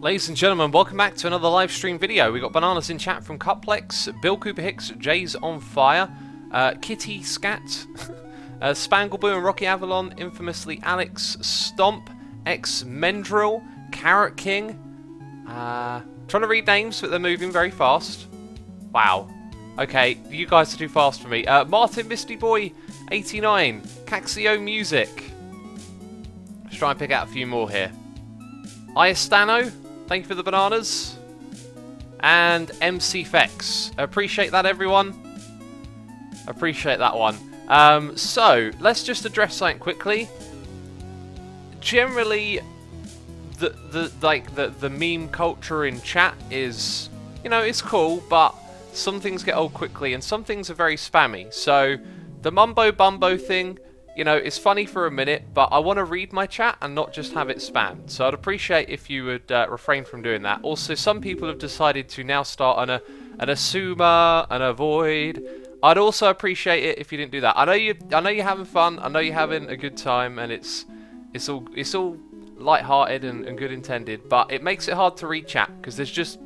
Ladies and gentlemen, welcome back to another live stream video. We got bananas in chat from Cuplex, Bill Cooper Hicks, Jay's on fire, Kitty Scat, Spangleboo and Rocky Avalon, infamously Alex, Stomp, X Mendril, Carrot King. Trying to read names, but they're moving very fast. Wow. Okay, you guys are too fast for me. Martin Misty Boy, 89, Caxio Music. Let's try and pick out a few more here. Iastano, thank you for the bananas. And MC Fex. Appreciate that, everyone. Appreciate that one. So, let's just address something quickly. Generally, the meme culture in chat is, you know, it's cool, but some things get old quickly and some things are very spammy. So, the Mumbo Bumbo thing, you know, it's funny for a minute, but I want to read my chat and not just have it spammed. So I'd appreciate if you would refrain from doing that. Also, some people have decided to now start an Asuma, an Avoid. I'd also appreciate it if you didn't do that. I know you're having fun. I know you're having a good time, and it's all light-hearted and good intended. But it makes it hard to read chat because there's just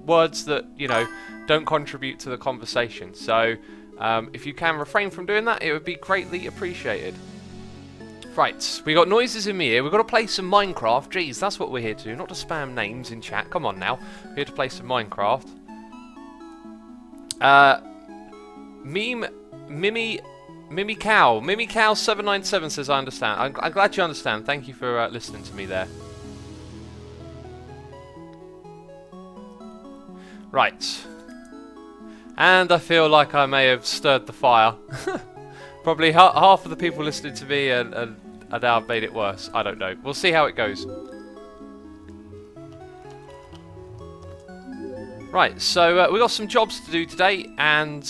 words that, you know, don't contribute to the conversation. So. If you can refrain from doing that, it would be greatly appreciated. Right, we got noises in my ear. We've got to play some Minecraft. Jeez, that's what we're here to do, not to spam names in chat. Come on now, we're here to play some Minecraft. Mimi Cow 797 says I understand. I'm glad you understand. Thank you for listening to me there. Right. And I feel like I may have stirred the fire. Probably half of the people listening to me and now I've made it worse. I don't know. We'll see how it goes. Right, so we got some jobs to do today, and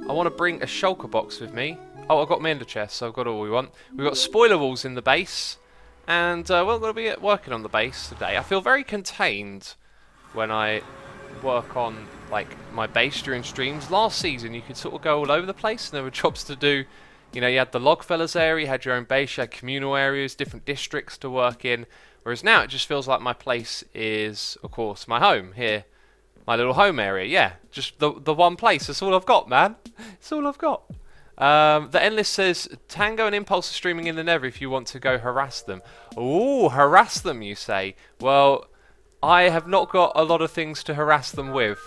I want to bring a shulker box with me. Oh, I've got my ender chest, so I've got all we want. We've got spoiler walls in the base, and we're going to be working on the base today. I feel very contained when I work on like my base during streams. Last season you could sort of go all over the place and there were jobs to do. You know, you had the Logfellas area, you had your own base, you had communal areas, different districts to work in, whereas now it just feels like my place is, of course, my home here, my little home area. Yeah, just the one place. That's all I've got, man. It's all I've got. The Endless says Tango and Impulse are streaming in the Nether if you want to go harass them. Ooh, harass them, you say? Well, I have not got a lot of things to harass them with.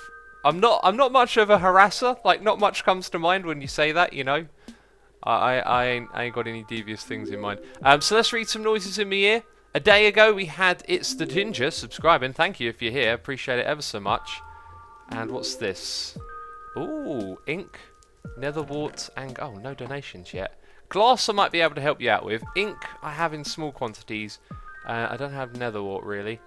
I'm not much of a harasser. Like, not much comes to mind when you say that, you know. I ain't got any devious things in mind. So let's read some noises in my ear. A day ago we had It's the Ginger subscribing. Thank you if you're here. Appreciate it ever so much. And what's this? Ooh, ink, nether wart, and oh, no donations yet. Glass I might be able to help you out with. Ink I have in small quantities. I don't have nether wart really.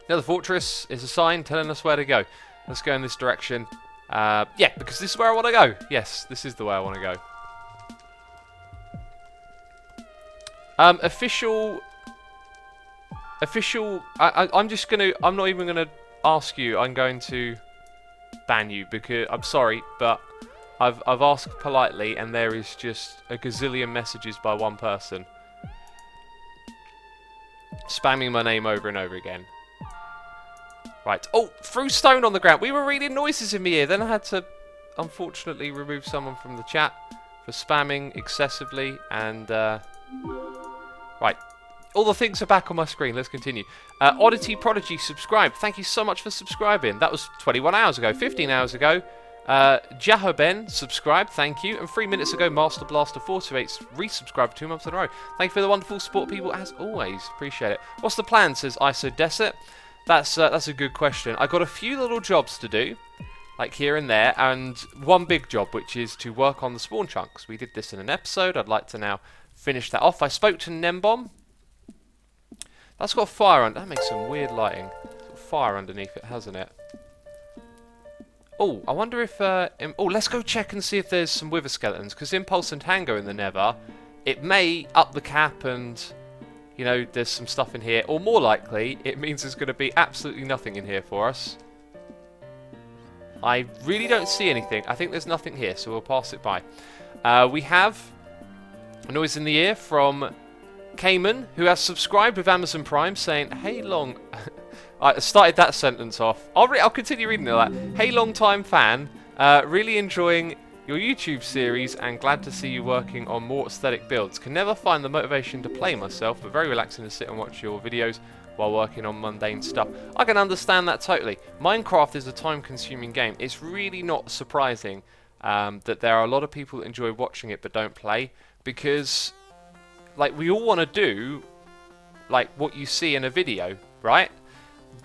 Nether Fortress is a sign telling us where to go. Let's go in this direction. Yeah, because this is where I want to go. Yes, this is the way I want to go. Official. I'm not even gonna ask you. I'm going to ban you because I'm sorry, but I've asked politely, and there is just a gazillion messages by one person spamming my name over and over again. Right. Oh, threw stone on the ground. We were reading noises in my ear. Then I had to, unfortunately, remove someone from the chat for spamming excessively. And, right. All the things are back on my screen. Let's continue. Oddity Prodigy subscribed. Thank you so much for subscribing. That was 21 hours ago. 15 hours ago. Jahoben subscribed. Thank you. And 3 minutes ago, Master Blaster 428 resubscribed 2 months in a row. Thank you for the wonderful support, people, as always. Appreciate it. What's the plan, says ISO Desert. That's a good question. I've got a few little jobs to do, like here and there, and one big job, which is to work on the spawn chunks. We did this in an episode. I'd like to now finish that off. I spoke to Nembom. That's got fire on. That makes some weird lighting. It's got fire underneath it, hasn't it? Oh, I wonder if... oh, let's go check and see if there's some wither skeletons, because Impulse and Tango in the Nether, it may up the cap and... You know, there's some stuff in here. Or more likely, it means there's going to be absolutely nothing in here for us. I really don't see anything. I think there's nothing here, so we'll pass it by. We have a noise in the ear from Cayman, who has subscribed with Amazon Prime, saying, "Hey, long." I started that sentence off. I'll continue reading it like, "Hey, long-time fan. Really enjoying your YouTube series and glad to see you working on more aesthetic builds. Can never find the motivation to play myself, but very relaxing to sit and watch your videos while working on mundane stuff." I can understand that totally. Minecraft is a time-consuming game. It's really not surprising that there are a lot of people that enjoy watching it but don't play, because like we all want to do like what you see in a video, right?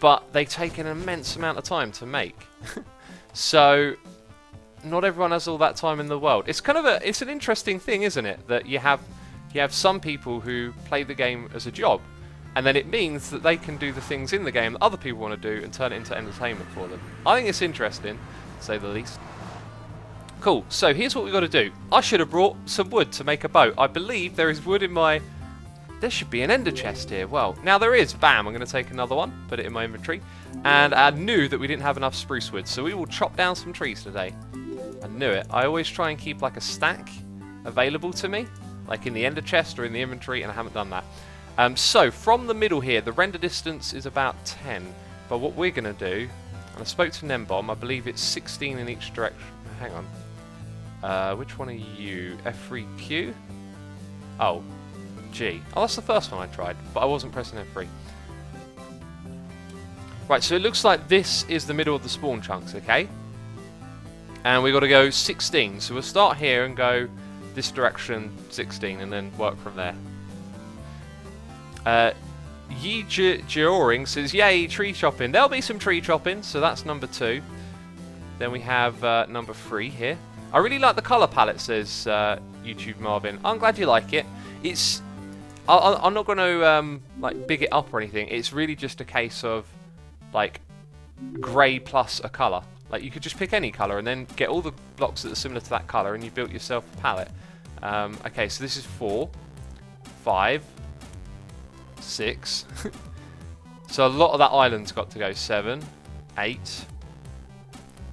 But they take an immense amount of time to make. So not everyone has all that time in the world. It's kind of it's an interesting thing, isn't it? That you have some people who play the game as a job, and then it means that they can do the things in the game that other people want to do and turn it into entertainment for them. I think it's interesting, to say the least. Cool, so here's what we've got to do. I should have brought some wood to make a boat. I believe there is wood in my... There should be an ender chest here. Well, now there is. Bam, I'm going to take another one, put it in my inventory. And I knew that we didn't have enough spruce wood, so we will chop down some trees today. I knew it. I always try and keep like a stack available to me, like in the ender chest or in the inventory, and I haven't done that. So from the middle here, the render distance is about 10. But what we're going to do, and I spoke to Nembomb, I believe it's 16 in each direction. Hang on. Which one are you? F3Q? Oh, G. Oh, that's the first one I tried, but I wasn't pressing F3. Right, so it looks like this is the middle of the spawn chunks, okay? And we've got to go 16. So we'll start here and go this direction 16 and then work from there. Yi Jioring says, "Yay, tree chopping." There'll be some tree chopping, so that's number 2. Then we have number 3 here. I really like the colour palette, says YouTube Marvin. I'm glad you like it. It's... I'm not going to like big it up or anything. It's really just a case of like grey plus a colour. Like you could just pick any colour and then get all the blocks that are similar to that colour and you built yourself a palette. Okay, so this is 4, 5, 6. So a lot of that island's got to go. 7, 8,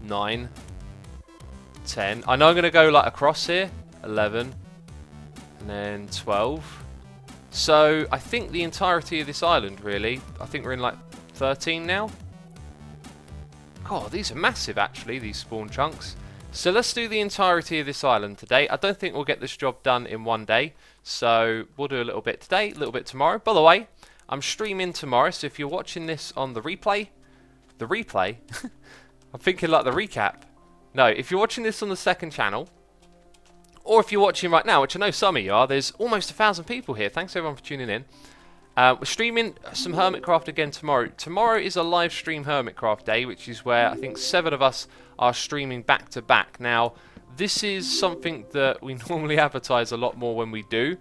9, 10. I know I'm going to go like across here. 11, and then 12. So I think the entirety of this island, really. I think we're in like 13 now. God, these are massive actually, these spawn chunks. So let's do the entirety of this island today. I don't think we'll get this job done in one day. So we'll do a little bit today, a little bit tomorrow. By the way, I'm streaming tomorrow, so if you're watching this on the replay, I'm thinking like the recap. No, if you're watching this on the second channel, or if you're watching right now, which I know some of you are, there's almost 1,000 people here. Thanks everyone for tuning in. We're streaming some Hermitcraft again tomorrow. Tomorrow is a live stream Hermitcraft day, which is where I think 7 of us are streaming back to back. Now, this is something that we normally advertise a lot more when we do,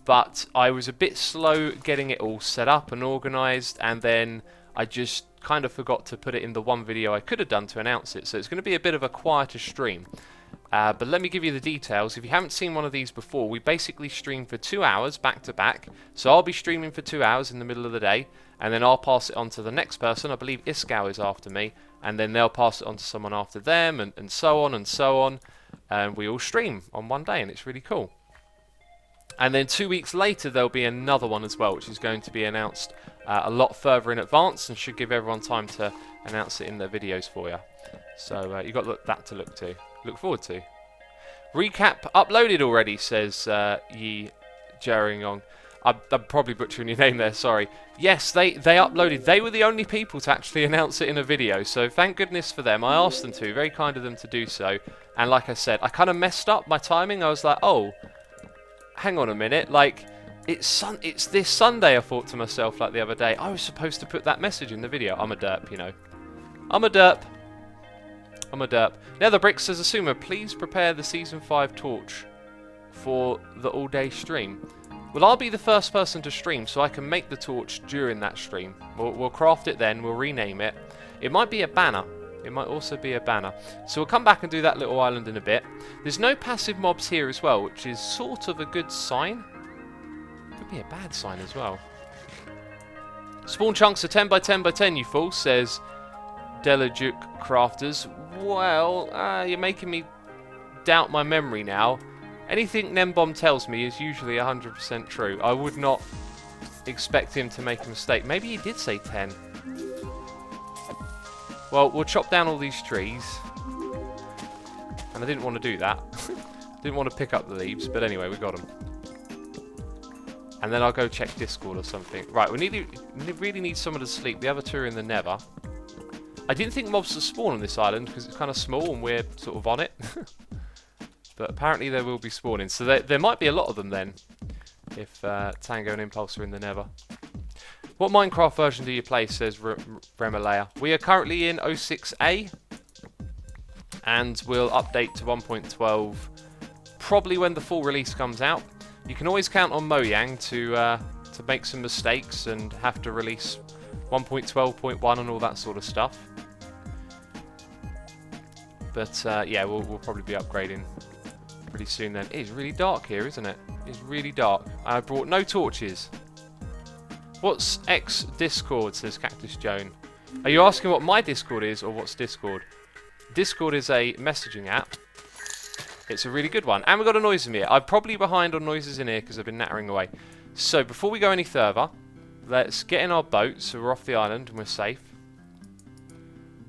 but I was a bit slow getting it all set up and organised, and then I just kind of forgot to put it in the one video I could have done to announce it. So it's going to be a bit of a quieter stream. But let me give you the details. If you haven't seen one of these before, we basically stream for 2 hours back to back. So I'll be streaming for 2 hours in the middle of the day, and then I'll pass it on to the next person. I believe Iskau is after me, and then they'll pass it on to someone after them, and so on and so on. And we all stream on one day, and it's really cool. And then 2 weeks later, there'll be another one as well, which is going to be announced a lot further in advance, and should give everyone time to announce it in their videos for you. So you've got that to look forward to. Recap uploaded already, says Yi Jeringong. I'm probably butchering your name there, sorry. Yes, they uploaded. They were the only people to actually announce it in a video, so thank goodness for them. I asked them to, very kind of them to do so. And like I said, I kind of messed up my timing. I was like, oh, hang on a minute, like, it's this Sunday, I thought to myself like the other day. I was supposed to put that message in the video. I'm a derp, you know. I'm a derp. Nether Brick says, Asuma, please prepare the Season 5 torch for the all-day stream. Well, I'll be the first person to stream, so I can make the torch during that stream. We'll craft it then, we'll rename it. It might be a banner. It might also be a banner. So we'll come back and do that little island in a bit. There's no passive mobs here as well, which is sort of a good sign. Could be a bad sign as well. Spawn chunks are 10 by 10 by 10, you fool, says Delajuk Crafters. Well, you're making me doubt my memory now. Anything Nembomb tells me is usually 100% true. I would not expect him to make a mistake. Maybe he did say 10. Well, we'll chop down all these trees. And I didn't want to do that. Didn't want to pick up the leaves, but anyway, we got them. And then I'll go check Discord or something. Right, we really need someone to sleep. The other two are in the Nether. I didn't think mobs would spawn on this island because it's kind of small and we're sort of on it. But apparently they will be spawning. So there might be a lot of them then. If Tango and Impulse are in the Nether. What Minecraft version do you play, says Remalaya. We are currently in 06A. And we'll update to 1.12 probably when the full release comes out. You can always count on Mojang to make some mistakes and have to release 1.12.1 and all that sort of stuff. But yeah, we'll probably be upgrading pretty soon then. It is really dark here, isn't it? It's really dark. I brought no torches. What's X Discord, says Cactus Joan. Are you asking what my Discord is or what's Discord? Discord is a messaging app. It's a really good one. And we've got a noise in here. I'm probably behind on noises in here because I've been nattering away. So before we go any further, let's get in our boat so we're off the island and we're safe.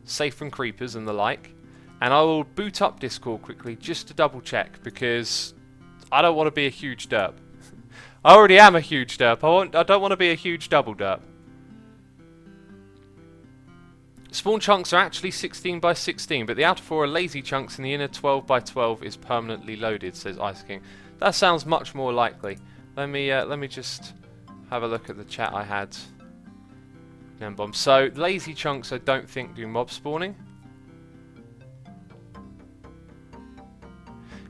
Safe from creepers and the like. And I will boot up Discord quickly just to double check because I don't want to be a huge derp. I already am a huge derp. I don't want to be a huge double derp. Spawn chunks are actually 16 by 16, but the outer 4 are lazy chunks and the inner 12 by 12 is permanently loaded, says Ice King. That sounds much more likely. Let me just have a look at the chat I had. Nembomb. So lazy chunks I don't think do mob spawning.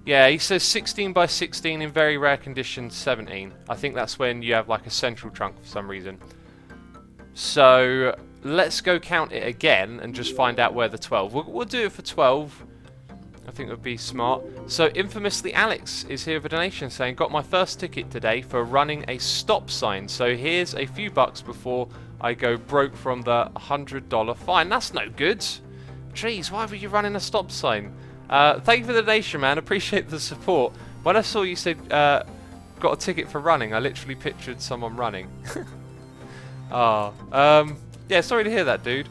Yeah, he says 16 by 16 in very rare conditions 17. I think that's when you have like a central trunk for some reason. So let's go count it again and just find out where the 12. We'll do it for 12. I think it would be smart. So infamously Alex is here with a donation saying, got my first ticket today for running a stop sign. So here's a few bucks before I go broke from the $100 fine. That's no good. Jeez, why were you running a stop sign? Thank you for the donation, man. Appreciate the support. When I saw you said got a ticket for running, I literally pictured someone running. Yeah, sorry to hear that, dude.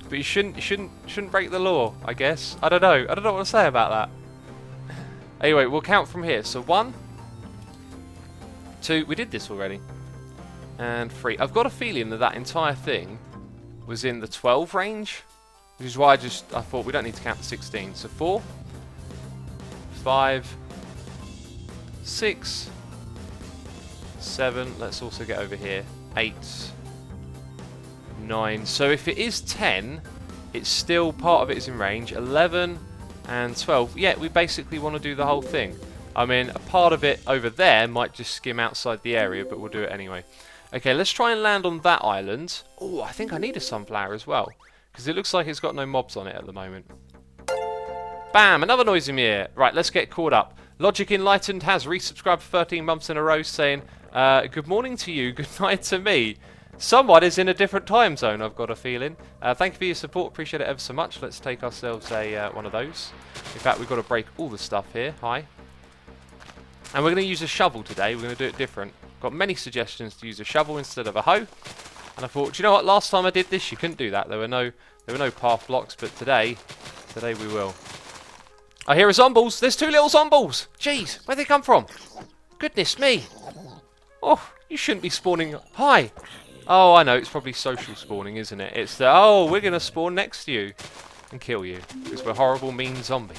But you shouldn't break the law, I guess. I don't know. I don't know what to say about that. Anyway, we'll count from here. So 1, 2. We did this already. And 3. I've got a feeling that entire thing was in the 12 range. Which is why I thought we don't need to count to 16. So 4, 5, 6, 7. Let's also get over here. 8, 9. So if it is 10, it's still part of it is in range. 11 and 12. Yeah, we basically want to do the whole thing. I mean, a part of it over there might just skim outside the area, but we'll do it anyway. Okay, let's try and land on that island. Oh, I think I need a sunflower as well. Because it looks like it's got no mobs on it at the moment. Bam! Another noise in the ear. Right, let's get caught up. Logic Enlightened has resubscribed for 13 months in a row saying, good morning to you, good night to me. Someone is in a different time zone, I've got a feeling. Thank you for your support, appreciate it ever so much. Let's take ourselves one of those. In fact, we've got to break all the stuff here. Hi. And we're going to use a shovel today. We're going to do it different. Got many suggestions to use a shovel instead of a hoe. And I thought, do you know what? Last time I did this, you couldn't do that. There were no path blocks, but today we will. I hear a zombies. There's 2 little zombies. Jeez, where'd they come from? Goodness me. Oh, you shouldn't be spawning. Hi. Oh, I know. It's probably social spawning, isn't it? It's the, oh, we're going to spawn next to you and kill you because we're horrible, mean zombies.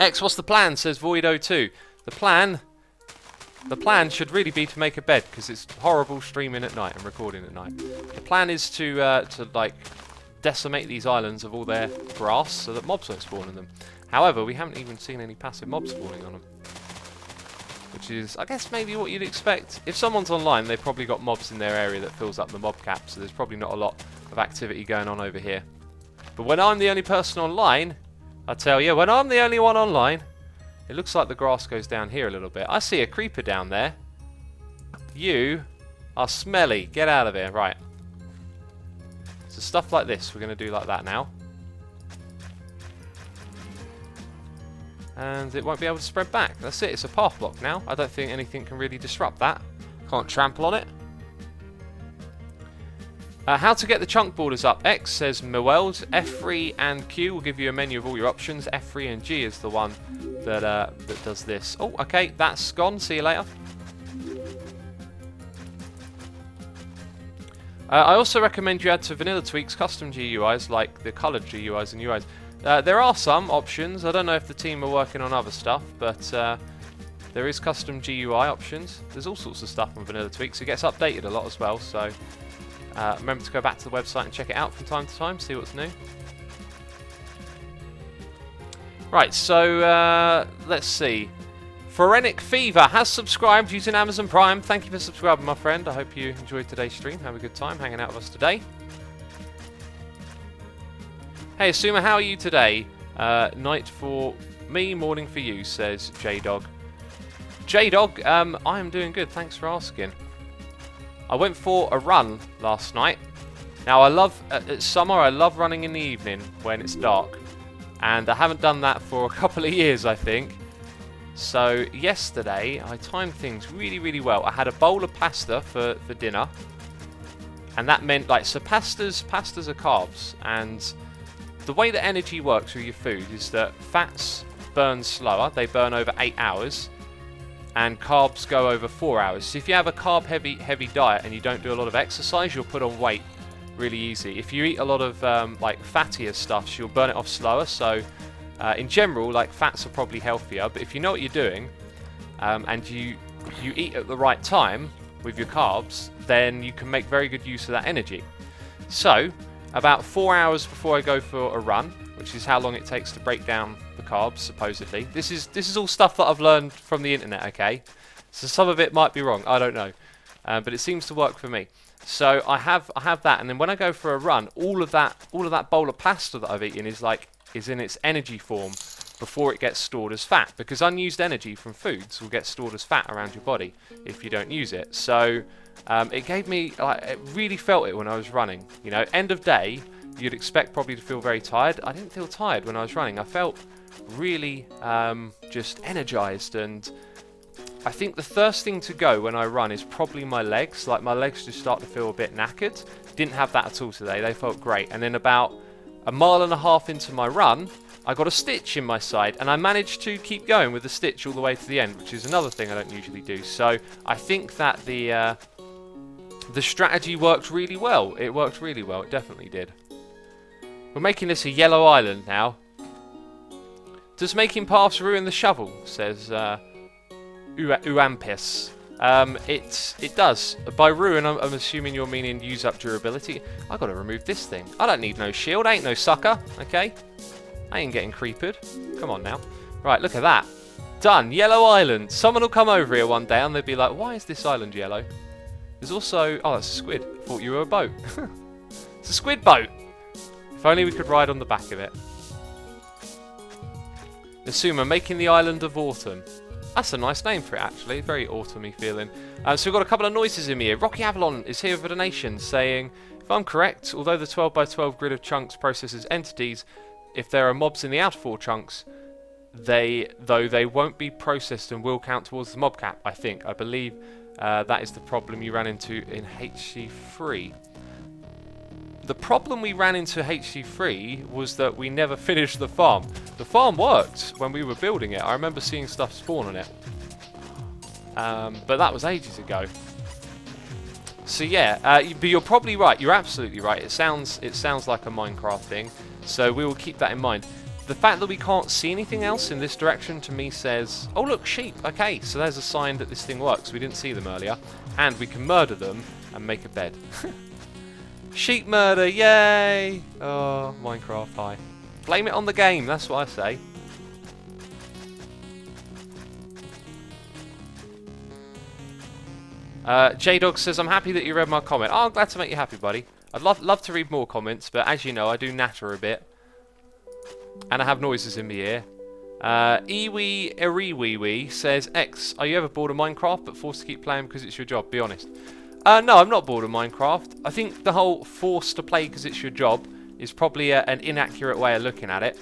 X, what's the plan? Says Void02. The plan should really be to make a bed because it's horrible streaming at night and recording at night. The plan is to like decimate these islands of all their grass so that mobs won't spawn in them. However, we haven't even seen any passive mobs spawning on them, which is, I guess, maybe what you'd expect. If someone's online, they've probably got mobs in their area that fills up the mob cap, so there's probably not a lot of activity going on over here. But when I'm the only person online, I tell you, when I'm the only one online, it looks like the grass goes down here a little bit. I see a creeper down there. You are smelly. Get out of here. Right. So stuff like this, we're going to do like that now. and it won't be able to spread back. That's it. It's a path block now. I don't think anything can really disrupt that. Can't trample on it. How to get the chunk borders up. X says Meweld. F3 and Q will give you a menu of all your options. F3 and G is the one that that does this. Oh, okay, that's gone. See you later. I also recommend you add to Vanilla Tweaks custom GUIs like the coloured GUIs and UIs. There are some options. I don't know if the team are working on other stuff, but there is custom GUI options. There's all sorts of stuff on Vanilla Tweaks. It gets updated a lot as well, so remember to go back to the website and check it out from time to time, see what's new. Right, so let's see. Phorenic Fever has subscribed using Amazon Prime. Thank you for subscribing, my friend. I hope you enjoyed today's stream. Have a good time hanging out with us today. Hey, Asuma, how are you today? Night for me, morning for you, says J-Dog. J-Dog, I am doing good. Thanks for asking. I went for a run last night. Now, I love, it's summer, I love running in the evening when it's dark. And I haven't done that for a couple of years, I think. So yesterday, I timed things really, really well. I had a bowl of pasta for dinner. And that meant, like, so pastas are carbs. And the way that energy works with your food is that fats burn slower. They burn over 8 hours. And carbs go over 4 hours. So if you have a carb-heavy diet and you don't do a lot of exercise, you'll put on weight really easy. If you eat a lot of, like, fattier stuff, you'll burn it off slower. So in general, like, fats are probably healthier, but if you know what you're doing and you eat at the right time with your carbs, then you can make very good use of that energy. So about 4 hours before I go for a run, which is how long it takes to break down the carbs, supposedly. This is all stuff that I've learned from the internet, okay? So some of it might be wrong, I don't know, but it seems to work for me. So I have that, and then when I go for a run, all of that bowl of pasta that I've eaten is in its energy form before it gets stored as fat, because unused energy from foods will get stored as fat around your body if you don't use it. So it gave me, it really felt it when I was running. You know, end of day, you'd expect probably to feel very tired. I didn't feel tired when I was running. I felt really just energized, and I think the first thing to go when I run is probably my legs. Like, my legs just start to feel a bit knackered. Didn't have that at all today. They felt great. And then about a mile and a half into my run, I got a stitch in my side, and I managed to keep going with the stitch all the way to the end, which is another thing I don't usually do. So I think that the strategy worked really well. It worked really well. It definitely did. We're making this a yellow island now. Does making paths ruin the shovel? Says Uampis. It does. By ruin, I'm assuming you're meaning use up durability. I gotta remove this thing. I don't need no shield. I ain't no sucker. Okay? I ain't getting creepered. Come on now. Right, look at that. Done. Yellow island. Someone will come over here one day and they'll be like, why is this island yellow? There's also... oh, that's a squid. I thought you were a boat. It's a squid boat. If only we could ride on the back of it. Asuma, making the island of autumn. That's a nice name for it, actually. Very autumny feeling. So we've got a couple of noises in here. Rocky Avalon is here with a donation saying, if I'm correct, although the 12x12 grid of chunks processes entities, if there are mobs in the outer 4 chunks, they won't be processed and will count towards the mob cap, I think. I believe that is the problem you ran into in HC3. The problem we ran into HC3 was that we never finished the farm. The farm worked when we were building it. I remember seeing stuff spawn on it. But that was ages ago. So yeah, but you're probably right. You're absolutely right. It sounds like a Minecraft thing. So we will keep that in mind. The fact that we can't see anything else in this direction to me says, oh look, sheep. Okay, so there's a sign that this thing works. We didn't see them earlier. And we can murder them and make a bed. Sheep murder, yay! Oh, Minecraft, hi. Blame it on the game, that's what I say. J-Dog says, I'm happy that you read my comment. Oh, I'm glad to make you happy, buddy. I'd love to read more comments, but as you know, I do natter a bit. And I have noises in my ear. Iwi Eriwiwi says, X, are you ever bored of Minecraft but forced to keep playing because it's your job? Be honest. No, I'm not bored of Minecraft. I think the whole forced to play because it's your job is probably an inaccurate way of looking at it.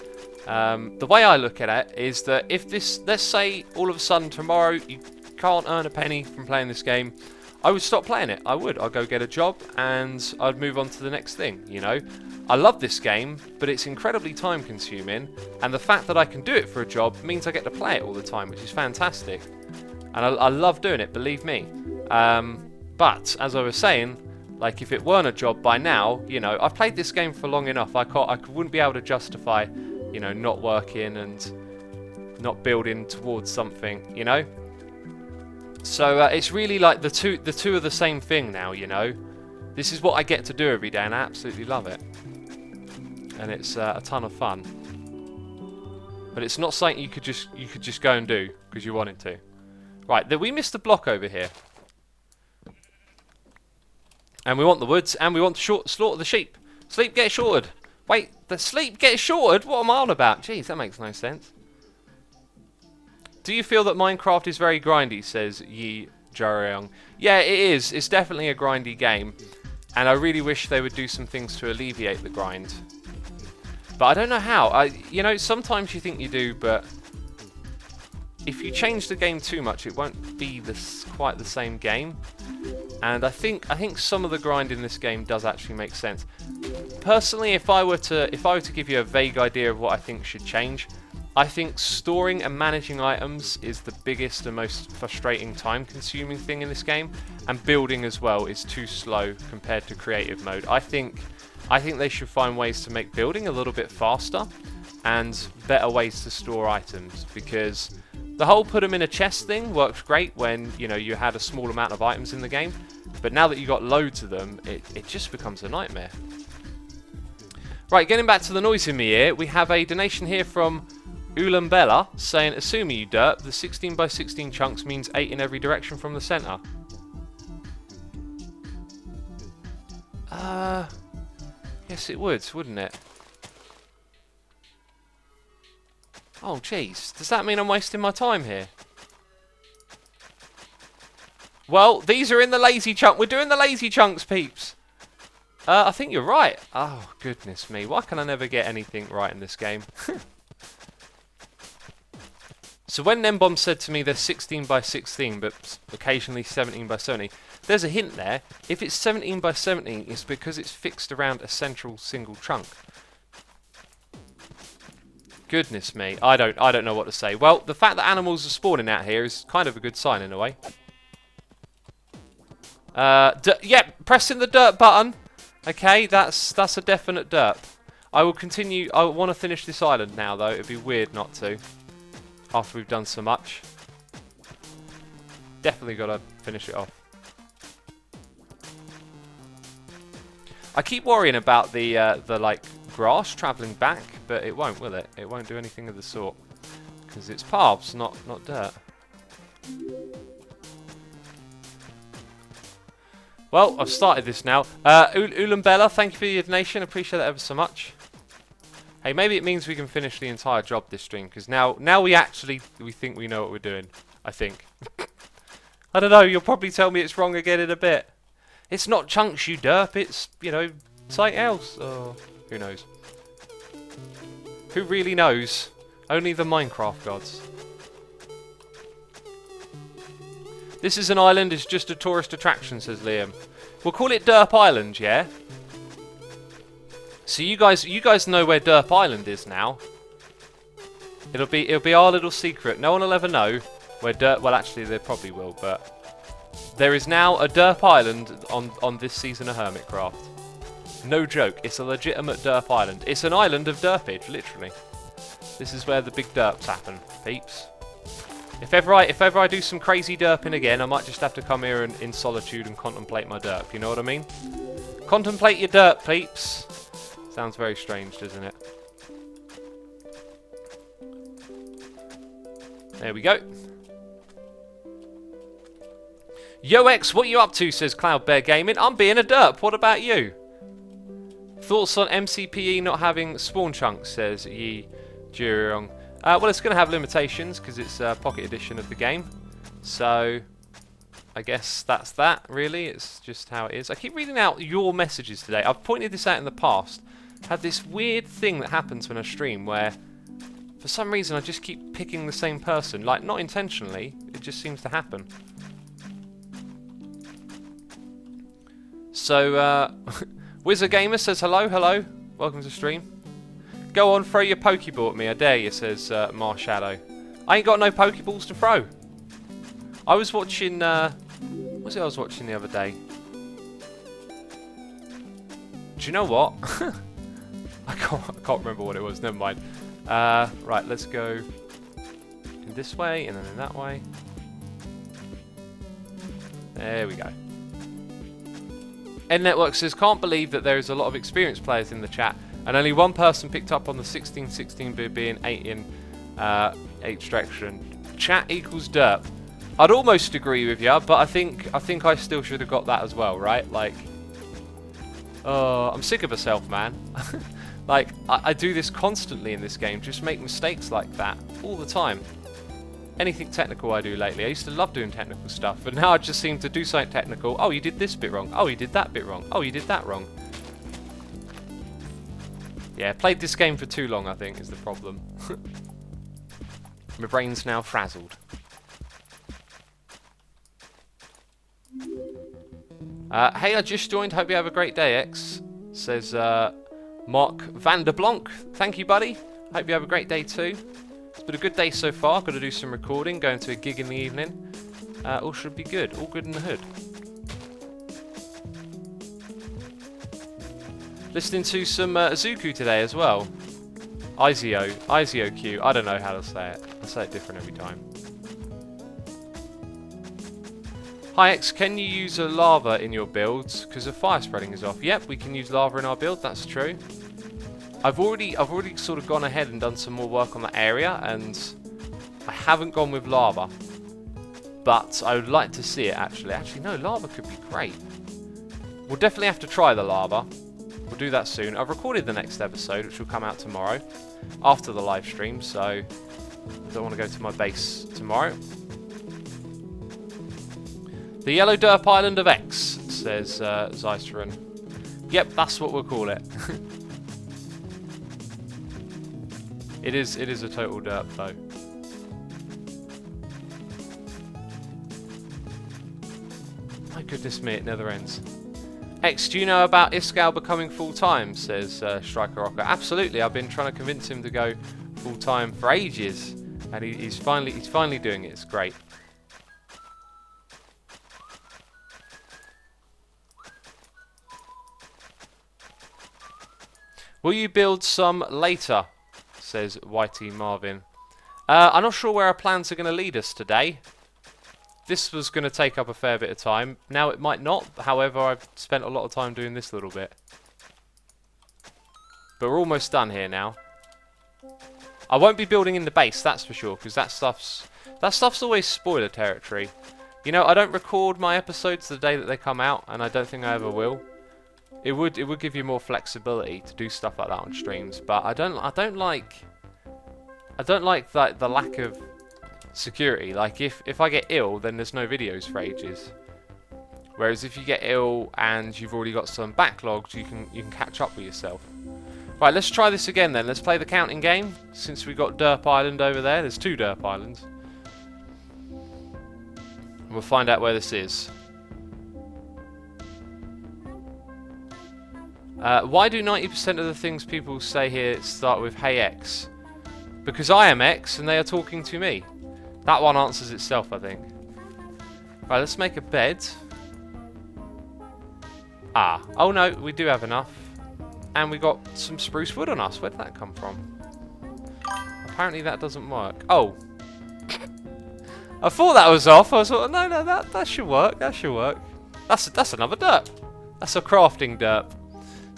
The way I look at it is that if this, let's say all of a sudden tomorrow you can't earn a penny from playing this game, I would stop playing it. I'd go get a job and I'd move on to the next thing, you know. I love this game, but it's incredibly time consuming, and the fact that I can do it for a job means I get to play it all the time, which is fantastic. And I love doing it, believe me. But as I was saying, like if it weren't a job by now, you know, I've played this game for long enough. I wouldn't be able to justify, you know, not working and not building towards something, you know. So it's really like the two are the same thing now, you know. This is what I get to do every day, and I absolutely love it. And it's a ton of fun. But it's not something you could just go and do because you wanted to. Right, we missed a block over here. And we want the woods, and we want to slaughter the sheep. Sleep, get shorted. Wait, the sleep get shorted? What am I on about? Jeez, that makes no sense. Do you feel that Minecraft is very grindy, says Yi Jaryong. Yeah, it is. It's definitely a grindy game. And I really wish they would do some things to alleviate the grind. But I don't know how. You know, sometimes you think you do, but if you change the game too much, it won't be quite the same game. And I think some of the grind in this game does actually make sense. Personally, if I were to give you a vague idea of what I think should change, I think storing and managing items is the biggest and most frustrating time-consuming thing in this game, and building as well is too slow compared to creative mode. I think they should find ways to make building a little bit faster and better ways to store items, because the whole put them in a chest thing works great when, you know, you had a small amount of items in the game, but now that you've got loads of them, it just becomes a nightmare. Right, getting back to the noise in my ear, we have a donation here from Ulambella saying, assuming you derp, the 16 by 16 chunks means 8 in every direction from the center. Yes it would, wouldn't it? Oh jeez, does that mean I'm wasting my time here? Well, these are in the lazy chunk. We're doing the lazy chunks, peeps. I think you're right. Oh, goodness me. Why can I never get anything right in this game? So when Nembomb said to me they're 16 by 16, but occasionally 17 by 70, there's a hint there. If it's 17 by 17, it's because it's fixed around a central single chunk. Goodness me. I don't know what to say. Well, the fact that animals are spawning out here is kind of a good sign in a way. Yeah, pressing the dirt button. Okay, that's a definite derp. I will continue. I want to finish this island now, though. It'd be weird not to, after we've done so much. Definitely got to finish it off. I keep worrying about the like grass travelling back, but it won't, will it? It won't do anything of the sort, because it's paths, not dirt. Well, I've started this now. Ulambella, thank you for your donation. Appreciate that ever so much. Hey, maybe it means we can finish the entire job this stream, because now we think we know what we're doing. I think. I don't know. You'll probably tell me it's wrong again in a bit. It's not chunks, you derp. It's, you know, something else. Oh, who knows? Who really knows? Only the Minecraft gods. This is an island, it's just a tourist attraction, says Liam. We'll call it Derp Island, yeah? So you guys know where Derp Island is now. It'll be our little secret. No one will ever know where Derp, well actually they probably will, but there is now a Derp Island on this season of Hermitcraft. No joke, it's a legitimate Derp Island. It's an island of derpage, literally. This is where the big derps happen, peeps. If ever I do some crazy derping again, I might just have to come here in solitude and contemplate my derp, you know what I mean? Contemplate your derp, peeps. Sounds very strange, doesn't it? There we go. Yo X, what are you up to, says Cloudbear Gaming. I'm being a derp, what about you? Thoughts on MCPE not having spawn chunks, says Yi Jiryong. Well, it's going to have limitations because it's a pocket edition of the game. So, I guess that's that, really. It's just how it is. I keep reading out your messages today. I've pointed this out in the past. have this weird thing that happens when I stream where for some reason I just keep picking the same person. Like, not intentionally, it just seems to happen. So, Wizard Gamer says hello, hello, welcome to stream. Go on, throw your Pokeball at me, I dare you, says Marshadow. I ain't got no Pokeballs to throw. I was watching, what was it I was watching the other day? Do you know what? I can't remember what it was, never mind. Right, let's go in this way and then in that way. There we go. Ed Network says, can't believe that there is a lot of experienced players in the chat and only one person picked up on the 16-16 being 8 in extraction. Chat equals derp. I'd almost agree with you, but I think I still should have got that as well, right? Like, I'm sick of myself, man. Like, I do this constantly in this game, just make mistakes like that all the time. Anything technical I do lately. I used to love doing technical stuff, but now I just seem to do something technical. Oh, you did this bit wrong. Oh, you did that bit wrong. Oh, you did that wrong. Yeah, played this game for too long, I think, is the problem. My brain's now frazzled. Hey, I just joined. Hope you have a great day, X. Says Mark Vanderblanc. Thank you, buddy. Hope you have a great day too. It's been a good day so far. Got to do some recording. Going to a gig in the evening. All should be good. All good in the hood. Listening to some Zuku today as well. IZO Q. I don't know how to say it. I say it different every time. Hi X, can you use a lava in your builds? Because the fire spreading is off. Yep, we can use lava in our build, that's true. I've already sort of gone ahead and done some more work on that area, and I haven't gone with lava. But I would like to see it actually. Actually, no, lava could be great. We'll definitely have to try the lava. We'll do that soon. I've recorded the next episode, which will come out tomorrow, after the live stream, so I don't want to go to my base tomorrow. The Yellow Derp Island of X, says Zysterin. Yep, that's what we'll call it. It is a total derp, though. My goodness me, it never ends. X, do you know about Iskal becoming full-time, says Striker Rocker. Absolutely, I've been trying to convince him to go full-time for ages, and he's finally doing it. It's great. Will you build some later? Says Whitey Marvin. I'm not sure where our plans are going to lead us today. This was going to take up a fair bit of time. Now it might not. However, I've spent a lot of time doing this little bit. But we're almost done here now. I won't be building in the base, that's for sure, because that stuff's always spoiler territory. You know, I don't record my episodes the day that they come out, and I don't think I ever will. It would give you more flexibility to do stuff like that on streams, but I don't like the lack of security. Like if I get ill, then there's no videos for ages. Whereas if you get ill and you've already got some backlogs, you can catch up with yourself. Right, let's try this again then. Let's play the counting game since we got Derp Island over there. There's 2 Derp Islands. And we'll find out where this is. Why do 90% of the things people say here start with "Hey X"? Because I am X and they are talking to me. That one answers itself, I think. Right, let's make a bed. Ah, oh no, we do have enough. And we got some spruce wood on us. Where did that come from? Apparently that doesn't work. Oh. I thought that was off. I was like, no, that should work. That should work. That's another derp. That's a crafting derp.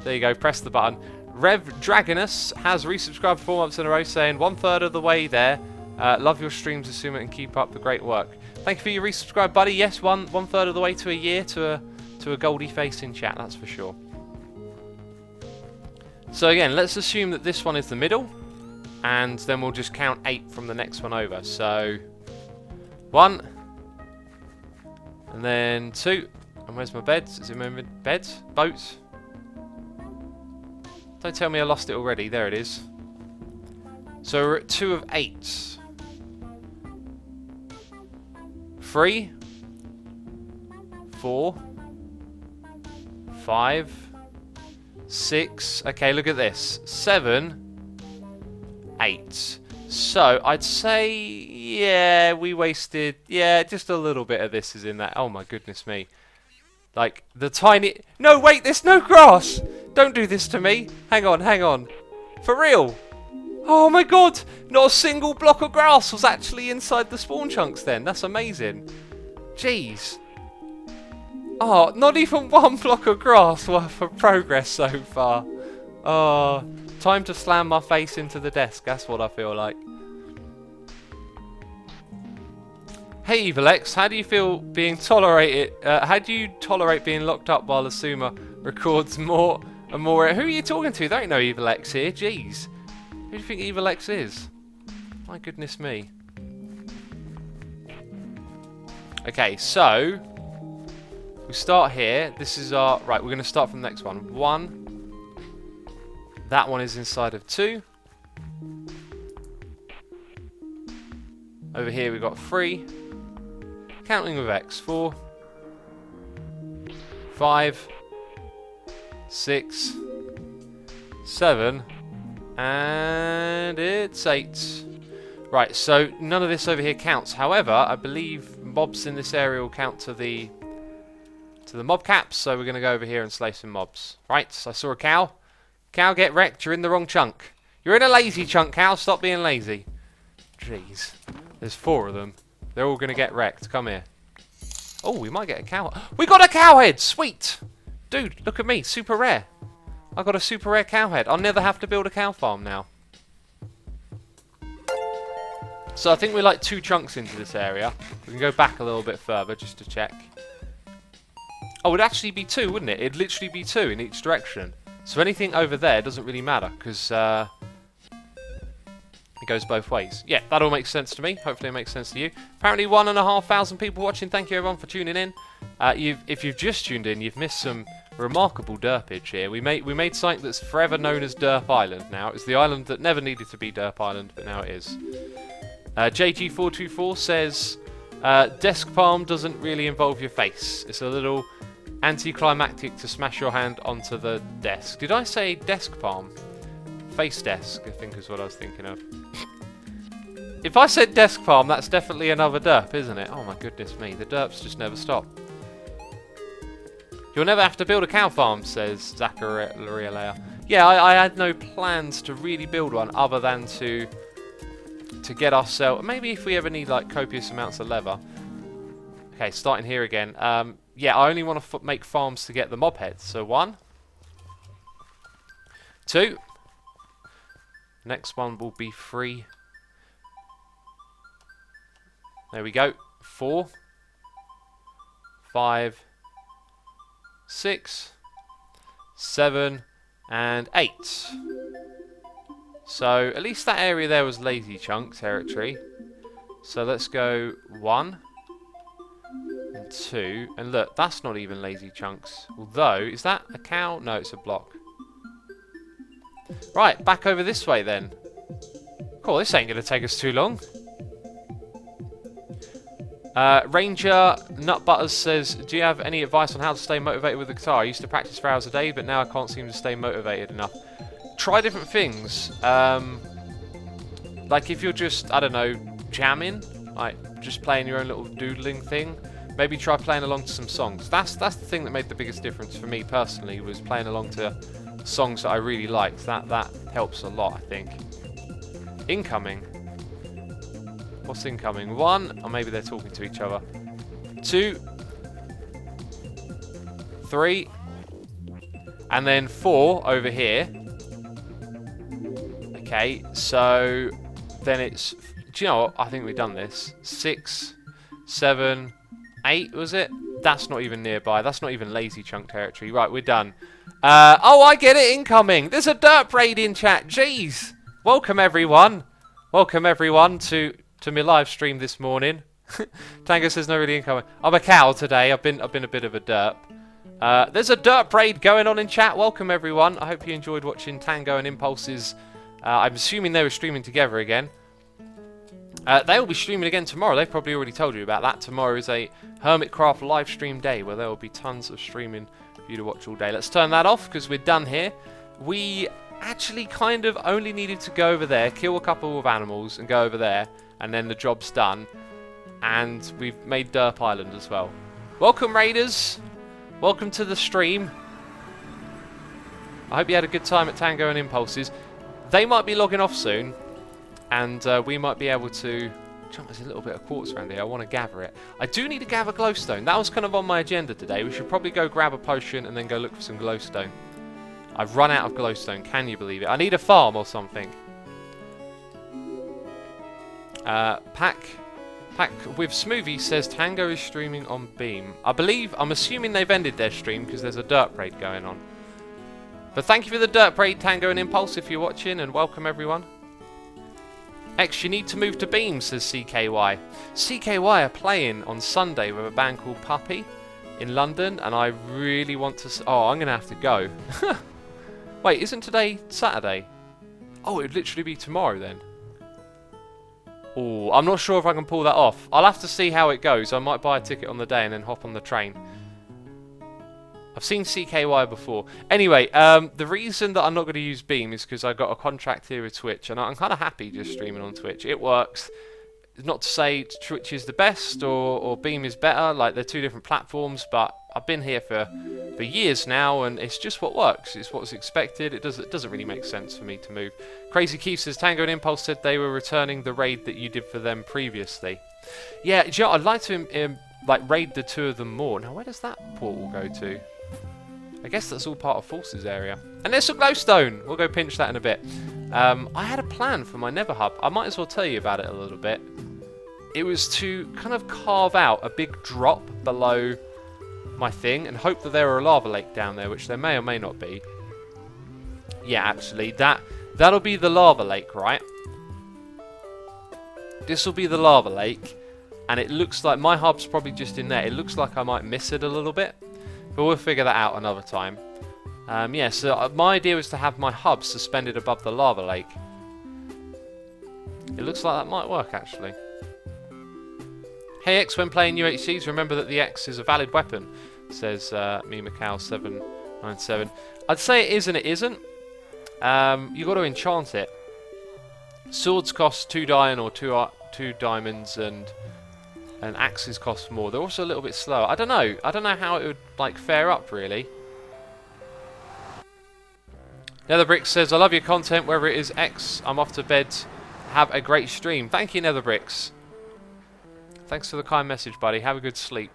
There you go, press the button. Rev Dragonus has resubscribed 4 months in a row, saying 1/3 of the way there. Love your streams, assume it, and keep up the great work. Thank you for your resubscribe, buddy. Yes, one third of the way to a year to a goldie face in chat, that's for sure. So again, let's assume that this one is the middle, and then we'll just count 8 from the next one over. So 1, and then 2. And where's my beds? Is it my beds? Boats? Don't tell me I lost it already. There it is. So we're at 2 of 8. 3, 4, 5, 6. Okay, look at this. 7, 8. So I'd say, yeah, we wasted, yeah, just a little bit of this is in that. Oh my goodness me. Like the tiny, no wait, there's no grass. Don't do this to me. Hang on, hang on. For real. Oh my god, not a single block of grass was actually inside the spawn chunks then. That's amazing. Jeez. Oh, not even one block of grass worth of progress so far. Oh, time to slam my face into the desk. That's what I feel like. Hey Evalex, how do you feel being tolerated? How do you tolerate being locked up while Asuma records more and more? Who are you talking to? There ain't no Evalex here. Jeez. Who do you think Evalex is? My goodness me. Okay, so we start here. This is our... Right, we're going to start from the next one. 1. That one is inside of 2. Over here we've got 3. Counting with X. 4. 5. 6. 7. And it's 8. Right, so none of this over here counts. However, I believe mobs in this area will count to the mob caps, so we're going to go over here and slay some mobs. Right, so I saw a cow. Cow, get wrecked. You're in the wrong chunk. You're in a lazy chunk, cow. Stop being lazy. Jeez. There's 4 of them. They're all going to get wrecked. Come here. Oh, we might get a cow. We got a cow head. Sweet. Dude, look at me. Super rare. I got a super rare cow head. I'll never have to build a cow farm now. So I think we're like 2 chunks into this area. We can go back a little bit further just to check. Oh, it'd actually be 2, wouldn't it? It'd literally be 2 in each direction. So anything over there doesn't really matter because it goes both ways. Yeah, that all makes sense to me. Hopefully it makes sense to you. Apparently 1,500 people watching. Thank you everyone for tuning in. If you've just tuned in, you've missed some remarkable derpage here. We made something that's forever known as Derp Island now. It's the island that never needed to be Derp Island, but now it is. JG424 says, desk palm doesn't really involve your face. It's a little anticlimactic to smash your hand onto the desk. Did I say desk palm? Face desk, I think is what I was thinking of. If I said desk palm, that's definitely another derp, isn't it? Oh my goodness me, the derps just never stop. You'll never have to build a cow farm, says Zachariah. Yeah, I had no plans to really build one other than to get ourselves... Maybe if we ever need like copious amounts of leather. Okay, starting here again. Yeah, I only want to make farms to get the mob heads. So 1. 2. Next one will be 3. There we go. 4. 5. 6. 7. And 8. So, at least that area there was lazy chunk territory. So let's go 1. And 2. And look, that's not even lazy chunks. Although, is that a cow? No, it's a block. Right, back over this way then. Cool, this ain't going to take us too long. Ranger Nutbutters says, do you have any advice on how to stay motivated with the guitar? I used to practice for hours a day, but now I can't seem to stay motivated enough. Try different things. Like if you're just, I don't know, jamming, like just playing your own little doodling thing, maybe try playing along to some songs. That's the thing that made the biggest difference for me personally, was playing along to songs that I really liked. That helps a lot, I think. Incoming. What's incoming? 1, or maybe they're talking to each other. 2, 3, and then 4 over here. Okay, so then it's... Do you know what? I think we've done this. 6, 7, 8, was it? That's not even nearby. That's not even lazy chunk territory. Right, we're done. Oh, I get it. Incoming. There's a derp raid in chat. Jeez. Welcome, everyone. Welcome, everyone, to my live stream this morning. Tango says no really incoming. I'm a cow today. I've been a bit of a derp. There's a Derp raid going on in chat. Welcome, everyone. I hope you enjoyed watching Tango and Impulse's. I'm assuming they were streaming together again. They will be streaming again tomorrow. They've probably already told you about that. Tomorrow is a Hermitcraft live stream day where there will be tons of streaming for you to watch all day. Let's turn that off because we're done here. We actually kind of only needed to go over there, kill a couple of animals and go over there, and then the job's done. And we've made Derp Island as well. Welcome, Raiders. Welcome to the stream. I hope you had a good time at Tango and Impulses. They might be logging off soon. And we might be able to... There's a little bit of quartz around here. I want to gather it. I do need to gather glowstone. That was kind of on my agenda today. We should probably go grab a potion and then go look for some glowstone. I've run out of glowstone. Can you believe it? I need a farm or something. Pack with Smoothie says Tango is streaming on Beam. I'm assuming they've ended their stream because there's a Derp raid going on. But thank you for the Derp raid, Tango and Impulse, if you're watching, and welcome everyone. X, you need to move to Beam, says CKY. CKY are playing on Sunday with a band called Puppy in London, and I really want to... Oh, I'm going to have to go. Wait, isn't today Saturday? Oh, it would literally be tomorrow then. Oh, I'm not sure if I can pull that off. I'll have to see how it goes. I might buy a ticket on the day and then hop on the train. I've seen CKY before. Anyway, the reason that I'm not going to use Beam is because I got a contract here with Twitch, and I'm kind of happy just streaming on Twitch. It works. Not to say Twitch is the best or Beam is better. Like, they're two different platforms, but I've been here for years now, and it's just what works. It's what's expected. It doesn't really make sense for me to move. Crazy Keith says Tango and Impulse said they were returning the raid that you did for them previously. Yeah, you know, I'd like to like raid the two of them more. Now, where does that portal go to? I guess that's all part of Force's area. And there's some glowstone. We'll go pinch that in a bit. I had a plan for my Nether hub. I might as well tell you about it a little bit. It was to kind of carve out a big drop below my thing and hope that there were a lava lake down there, which there may or may not be. Yeah, actually, that'll be the lava lake, right? This will be the lava lake, and it looks like my hub's probably just in there. It looks like I might miss it a little bit. But we'll figure that out another time. Yeah, so my idea was to have my hub suspended above the lava lake. It looks like that might work, actually. Hey X, when playing UHCs, remember that the X is a valid weapon, says me Macau797. I'd say it is and it isn't. You've got to enchant it. Swords cost 2 iron or 2 diamonds, and axes cost more. They're also a little bit slower. I don't know how it would like fare up really. Netherbrick says, I love your content, whether it is X. I'm off to bed. Have a great stream. Thank you, Netherbricks. Thanks for the kind message, buddy. Have a good sleep.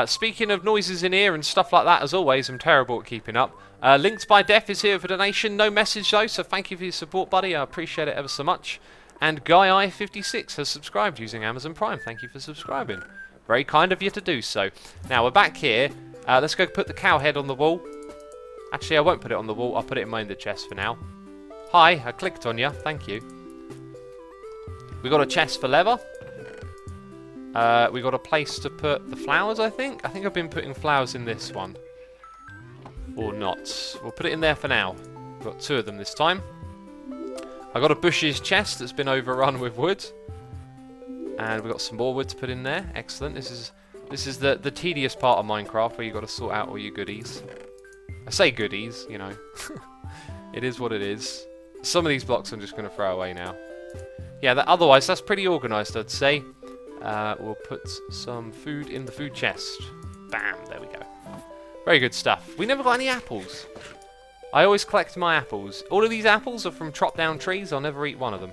Speaking of noises in ear and stuff like that, as always, I'm terrible at keeping up. Linked by Def is here for donation. No message though, so thank you for your support, buddy. I appreciate it ever so much. And GuyI56 has subscribed using Amazon Prime. Thank you for subscribing. Very kind of you to do so. Now, we're back here. Let's go put the cow head on the wall. Actually, I won't put it on the wall. I'll put it in my ender chest for now. Hi, I clicked on you. Thank you. We got a chest for leather. We got a place to put the flowers, I think. I think I've been putting flowers in this one. Or not. We'll put it in there for now. We've got 2 of them this time. I got a bushes chest that's been overrun with wood, and we've got some more wood to put in there. Excellent. This is the tedious part of Minecraft where you've got to sort out all your goodies. I say goodies, you know. It is what it is. Some of these blocks I'm just going to throw away now. Yeah, otherwise that's pretty organised, I'd say. We'll put some food in the food chest. Bam, there we go. Very good stuff. We never got any apples. I always collect my apples. All of these apples are from chop-down trees. I'll never eat one of them.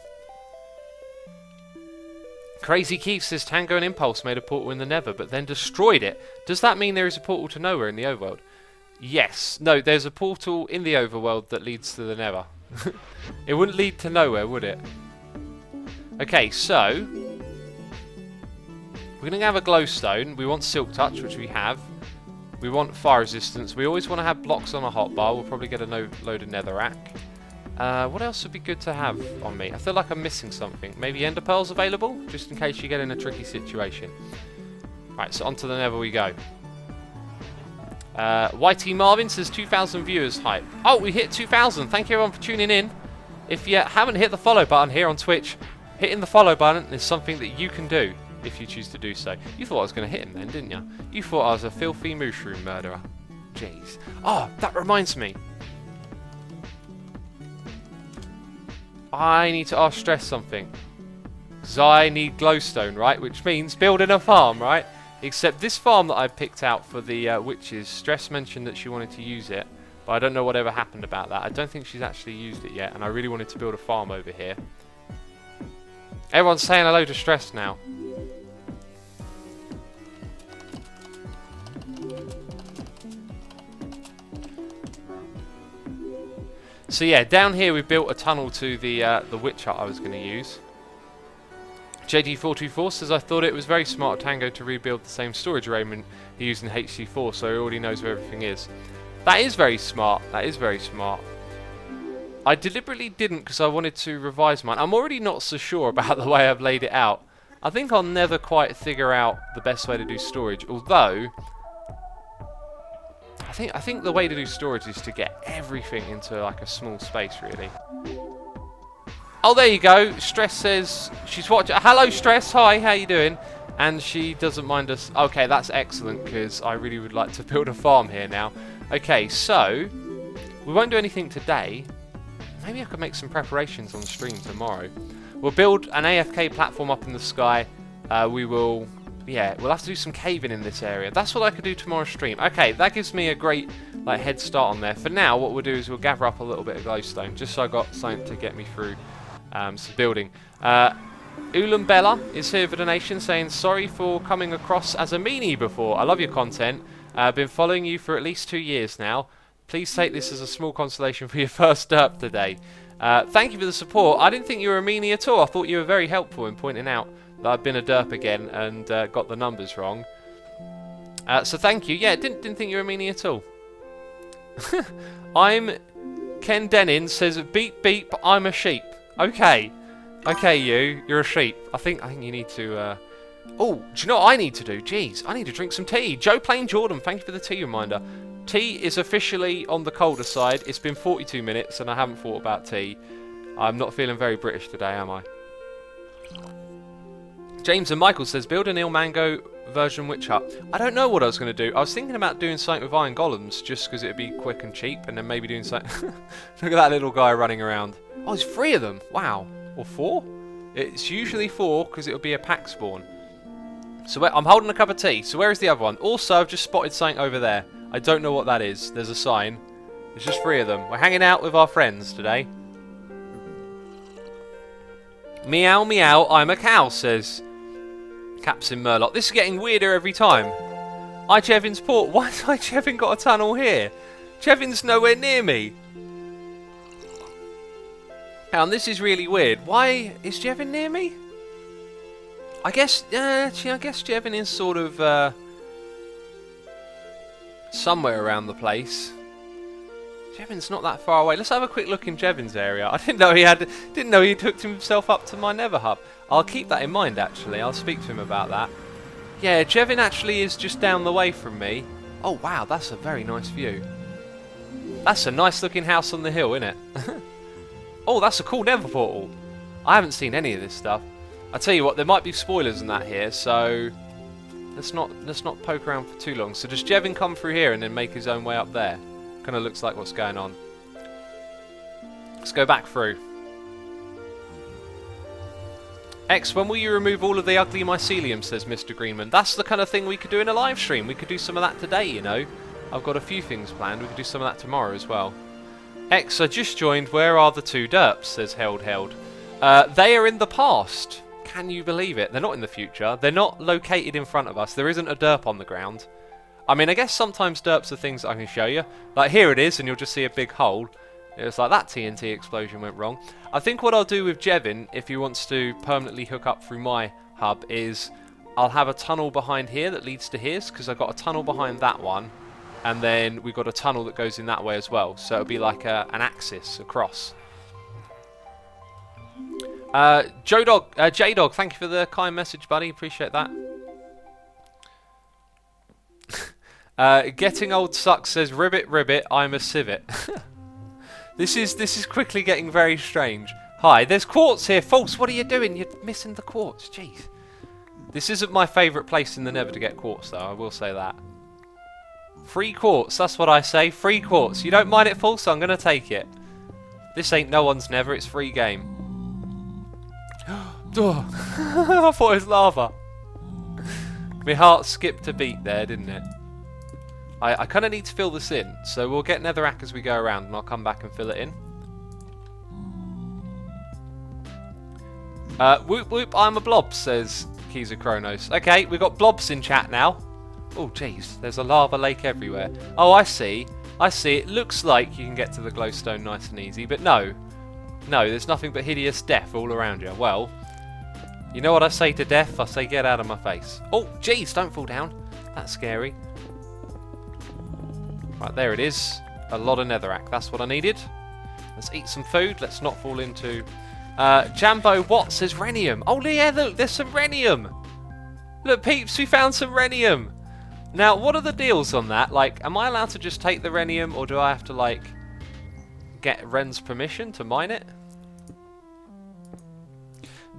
Crazy Keith says Tango and Impulse made a portal in the Nether, but then destroyed it. Does that mean there is a portal to nowhere in the overworld? Yes. No, there's a portal in the overworld that leads to the Nether. It wouldn't lead to nowhere, would it? Okay, so we're going to have a glowstone. We want silk touch, which we have. We want fire resistance. We always want to have blocks on a hotbar. We'll probably get a load of netherrack. What else would be good to have on me? I feel like I'm missing something. Maybe ender pearls available? Just in case you get in a tricky situation. Right, so onto the nether we go. YT Marvin says 2,000 viewers hype. Oh, we hit 2,000. Thank you everyone for tuning in. If you haven't hit the follow button here on Twitch, hitting the follow button is something that you can do if you choose to do so. You thought I was going to hit him then, didn't you? You thought I was a filthy mushroom murderer. Jeez. Oh, that reminds me. I need to ask Stress something. Because I need glowstone, right? Which means building a farm, right? Except this farm that I picked out for the witches, Stress mentioned that she wanted to use it. But I don't know whatever happened about that. I don't think she's actually used it yet. And I really wanted to build a farm over here. Everyone's saying hello to Stress now. So yeah, down here we built a tunnel to the witch hut I was going to use. JD424 says, I thought it was very smart of Tango to rebuild the same storage arrangement he used in HC4, so he already knows where everything is. That is very smart. That is very smart. I deliberately didn't because I wanted to revise mine. I'm already not so sure about the way I've laid it out. I think I'll never quite figure out the best way to do storage, although I think the way to do storage is to get everything into like a small space, really. Oh, there you go. Stress says she's watching. Hello, Stress. Hi, how you doing? And she doesn't mind us. Okay, that's excellent because I really would like to build a farm here now. Okay, so we won't do anything today. Maybe I could make some preparations on stream tomorrow. We'll build an AFK platform up in the sky. We'll have to do some caving in this area. That's what I could do tomorrow's stream. Okay, that gives me a great head start on there. For now, what we'll do is we'll gather up a little bit of glowstone, just so I got something to get me through some building. Ulam Bella is here for donation, saying sorry for coming across as a meanie before. I love your content. I've been following you for at least 2 years now. Please take this as a small consolation for your first derp today. Thank you for the support. I didn't think you were a meanie at all. I thought you were very helpful in pointing out that I've been a derp again and got the numbers wrong. So thank you. Yeah, didn't think you were a meanie at all. I'm Ken Denin says beep beep. I'm a sheep. Okay, you're a sheep. I think you need to. Oh, do you know what I need to do? Jeez, I need to drink some tea. Joe Plain Jordan, thank you for the tea reminder. Tea is officially on the colder side. It's been 42 minutes and I haven't thought about tea. I'm not feeling very British today, am I? James and Michael says, build an Il Mango version witch hut. I don't know what I was going to do. I was thinking about doing something with iron golems just because it would be quick and cheap, and then maybe doing something... Look at that little guy running around. Oh, there's 3 of them. Wow. Or 4? It's usually 4 because it would be a pack spawn. So I'm holding a cup of tea. So where is the other one? Also, I've just spotted something over there. I don't know what that is. There's a sign. There's just 3 of them. We're hanging out with our friends today. Meow meow, I'm a cow, says Captain Murloc. This is getting weirder every time. Chevin's port. Why has Chevin got a tunnel here? Chevin's nowhere near me. And this is really weird. Why is Chevin near me? I guess Chevin is sort of somewhere around the place. Chevin's not that far away. Let's have a quick look in Chevin's area. I didn't know he hooked himself up to my Nether hub. I'll keep that in mind actually. I'll speak to him about that. Yeah, Chevin actually is just down the way from me. Oh wow, that's a very nice view. That's a nice looking house on the hill, isn't it? Oh, that's a cool Nether portal. I haven't seen any of this stuff. I tell you what, there might be spoilers in that here, so let's not poke around for too long. So does Chevin come through here and then make his own way up there? Kind of looks like what's going on. Let's go back through. X, when will you remove all of the ugly mycelium, says Mr. Greenman. That's the kind of thing we could do in a live stream. We could do some of that today, you know. I've got a few things planned. We could do some of that tomorrow as well. X, I just joined. Where are the 2 derps, says Held. They are in the past. Can you believe it? They're not in the future. They're not located in front of us. There isn't a derp on the ground. I mean, I guess sometimes derps are things that I can show you. Like here it is, and you'll just see a big hole. It's like that TNT explosion went wrong. I think what I'll do with Jevin, if he wants to permanently hook up through my hub, is I'll have a tunnel behind here that leads to his, because I've got a tunnel behind that one, and then we've got a tunnel that goes in that way as well. So it'll be like an axis across. J-Dog, thank you for the kind message, buddy. Appreciate that. Getting old sucks says, ribbit, ribbit, I'm a civet. This is quickly getting very strange. Hi, there's quartz here. False, what are you doing? You're missing the quartz. Jeez. This isn't my favourite place in the Nether to get quartz, though. I will say that. Free quartz, that's what I say. Free quartz. You don't mind it, False? I'm going to take it. This ain't no one's Nether. It's free game. I thought it was lava. My heart skipped a beat there, didn't it? I kind of need to fill this in, so we'll get netherrack as we go around, and I'll come back and fill it in. Whoop whoop, I'm a blob, says Keezer Kronos. Okay, we've got blobs in chat now. Oh, jeez, there's a lava lake everywhere. Oh, I see. I see. It looks like you can get to the glowstone nice and easy, but no. No, there's nothing but hideous death all around you. Well, you know what I say to death? I say, get out of my face. Oh, jeez, don't fall down. That's scary. Right, there it is. A lot of netherrack. That's what I needed. Let's eat some food. Let's not fall into... Jambo Watt says rhenium. Oh, yeah, look, there's some rhenium. Look, peeps, we found some rhenium. Now, what are the deals on that? Like, am I allowed to just take the rhenium, or do I have to, like, get Ren's permission to mine it?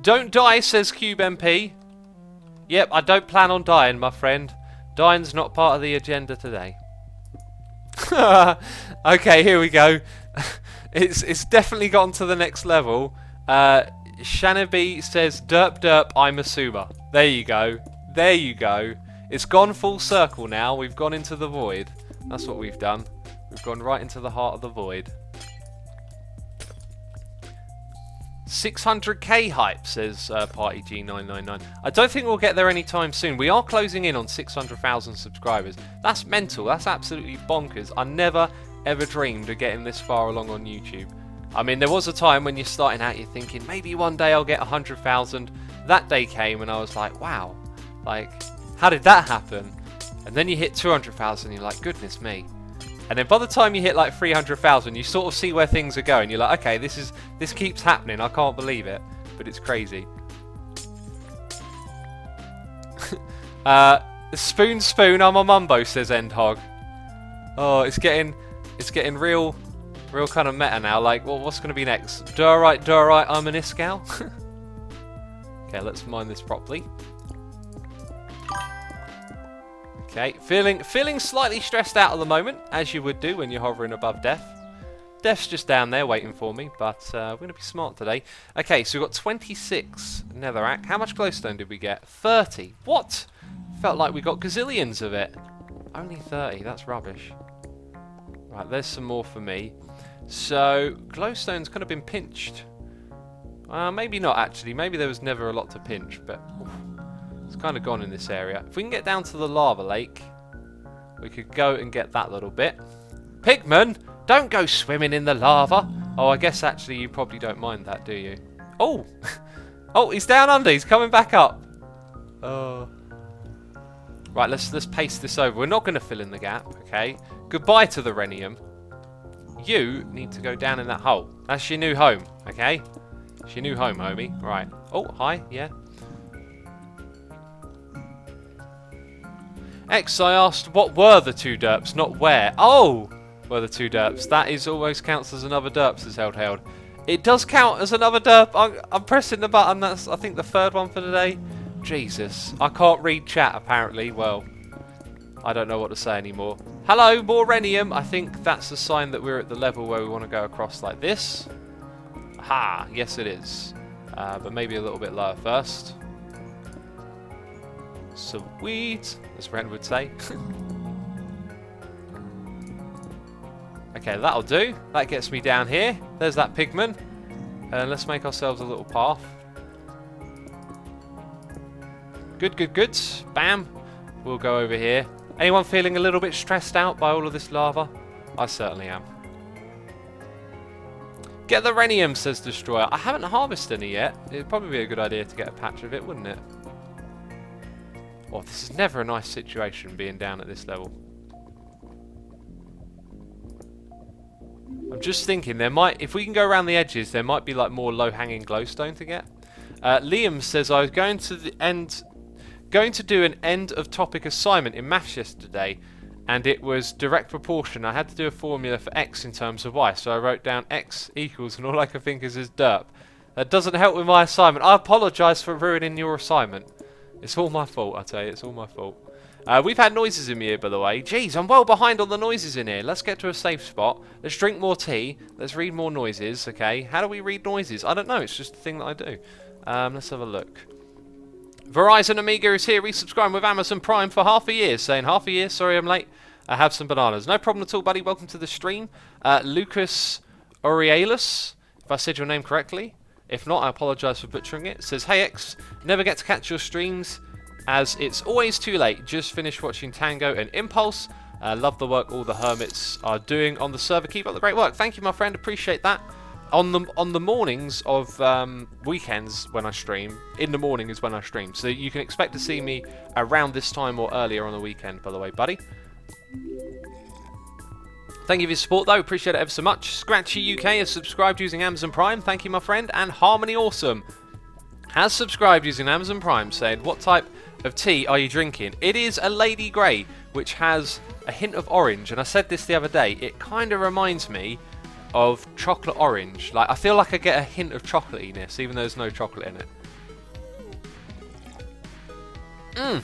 Don't die, says Cube MP. Yep, I don't plan on dying, my friend. Dying's not part of the agenda today. Okay, here we go. It's definitely gotten to the next level. Shanaby says, derp derp, I'm a suba. There you go. There you go. It's gone full circle now. We've gone into the void. That's what we've done. We've gone right into the heart of the void. 600k hype, says Party G999. I don't think we'll get there anytime soon. We are closing in on 600,000 subscribers. That's mental. That's absolutely bonkers. I never, ever dreamed of getting this far along on YouTube. I mean, there was a time when you're starting out, you're thinking, maybe one day I'll get 100,000. That day came and I was like, wow. Like, how did that happen? And then you hit 200,000, you're like, goodness me. And then by the time you hit like 300,000, you sort of see where things are going. You're like, okay, this keeps happening. I can't believe it, but it's crazy. Spoon, I'm a mumbo, says Endhog. Oh, it's getting real kind of meta now. Like, well, what's going to be next? Durite, I'm an Iskal. Okay, let's mine this properly. Okay, feeling slightly stressed out at the moment, as you would do when you're hovering above death. Death's just down there waiting for me, but we're going to be smart today. Okay, so we've got 26 netherrack. How much glowstone did we get? 30. What? Felt like we got gazillions of it. Only 30, that's rubbish. Right, there's some more for me. So, glowstone's kind of been pinched. Maybe not actually. Maybe there was never a lot to pinch, but... Oof. It's kind of gone in this area. If we can get down to the lava lake, we could go and get that little bit. Pigman, don't go swimming in the lava. Oh, I guess actually you probably don't mind that, do you? Oh, oh, he's down under. He's coming back up. Oh, right. Let's paste this over. We're not going to fill in the gap. Okay. Goodbye to the rhenium. You need to go down in that hole. That's your new home. Okay. It's your new home, homie. Right. Oh, hi. Yeah. X, I asked, what were the two derps, not where? Oh, were the two derps. That is always counts as another derp, says Held. It does count as another derp. I'm pressing the button. That's, I think, the third one for today. Jesus. I can't read chat, apparently. Well, I don't know what to say anymore. Hello, more rhenium. I think that's a sign that we're at the level where we want to go across like this. Aha, yes it is. But maybe a little bit lower first. Sweet, as Ren would say. Okay, that'll do. That gets me down here. There's that pigman. And let's make ourselves a little path. Good, good, good. Bam. We'll go over here. Anyone feeling a little bit stressed out by all of this lava? I certainly am. Get the rhenium, says Destroyer. I haven't harvested any yet. It'd probably be a good idea to get a patch of it, wouldn't it? Oh, this is never a nice situation, being down at this level. I'm just thinking, there might, if we can go around the edges, there might be like more low-hanging glowstone to get. Liam says, I was going to do an end of topic assignment in maths yesterday, and it was direct proportion. I had to do a formula for x in terms of y, so I wrote down x equals, and all I can think is derp. That doesn't help with my assignment. I apologise for ruining your assignment. It's all my fault, I tell you, it's all my fault. We've had noises in here, by the way. Jeez, I'm well behind on the noises in here. Let's get to a safe spot. Let's drink more tea. Let's read more noises, okay? How do we read noises? I don't know, it's just a thing that I do. Let's have a look. Verizon Amiga is here, resubscribing with Amazon Prime for half a year. Saying half a year, sorry I'm late. I have some bananas. No problem at all, buddy. Welcome to the stream. Lucas Aurealus, if I said your name correctly. If not, I apologise for butchering it. Says, hey X, never get to catch your streams as it's always too late. Just finished watching Tango and Impulse. Love the work all the hermits are doing on the server. Keep up the great work. Thank you, my friend. Appreciate that. On the mornings of weekends when I stream, in the morning is when I stream. So you can expect to see me around this time or earlier on the weekend, by the way, buddy. Thank you for your support, though. Appreciate it ever so much. Scratchy UK has subscribed using Amazon Prime. Thank you, my friend. And Harmony Awesome has subscribed using Amazon Prime, saying, what type of tea are you drinking? It is a Lady Grey, which has a hint of orange. And I said this the other day. It kind of reminds me of chocolate orange. Like, I feel like I get a hint of chocolatiness, even though there's no chocolate in it.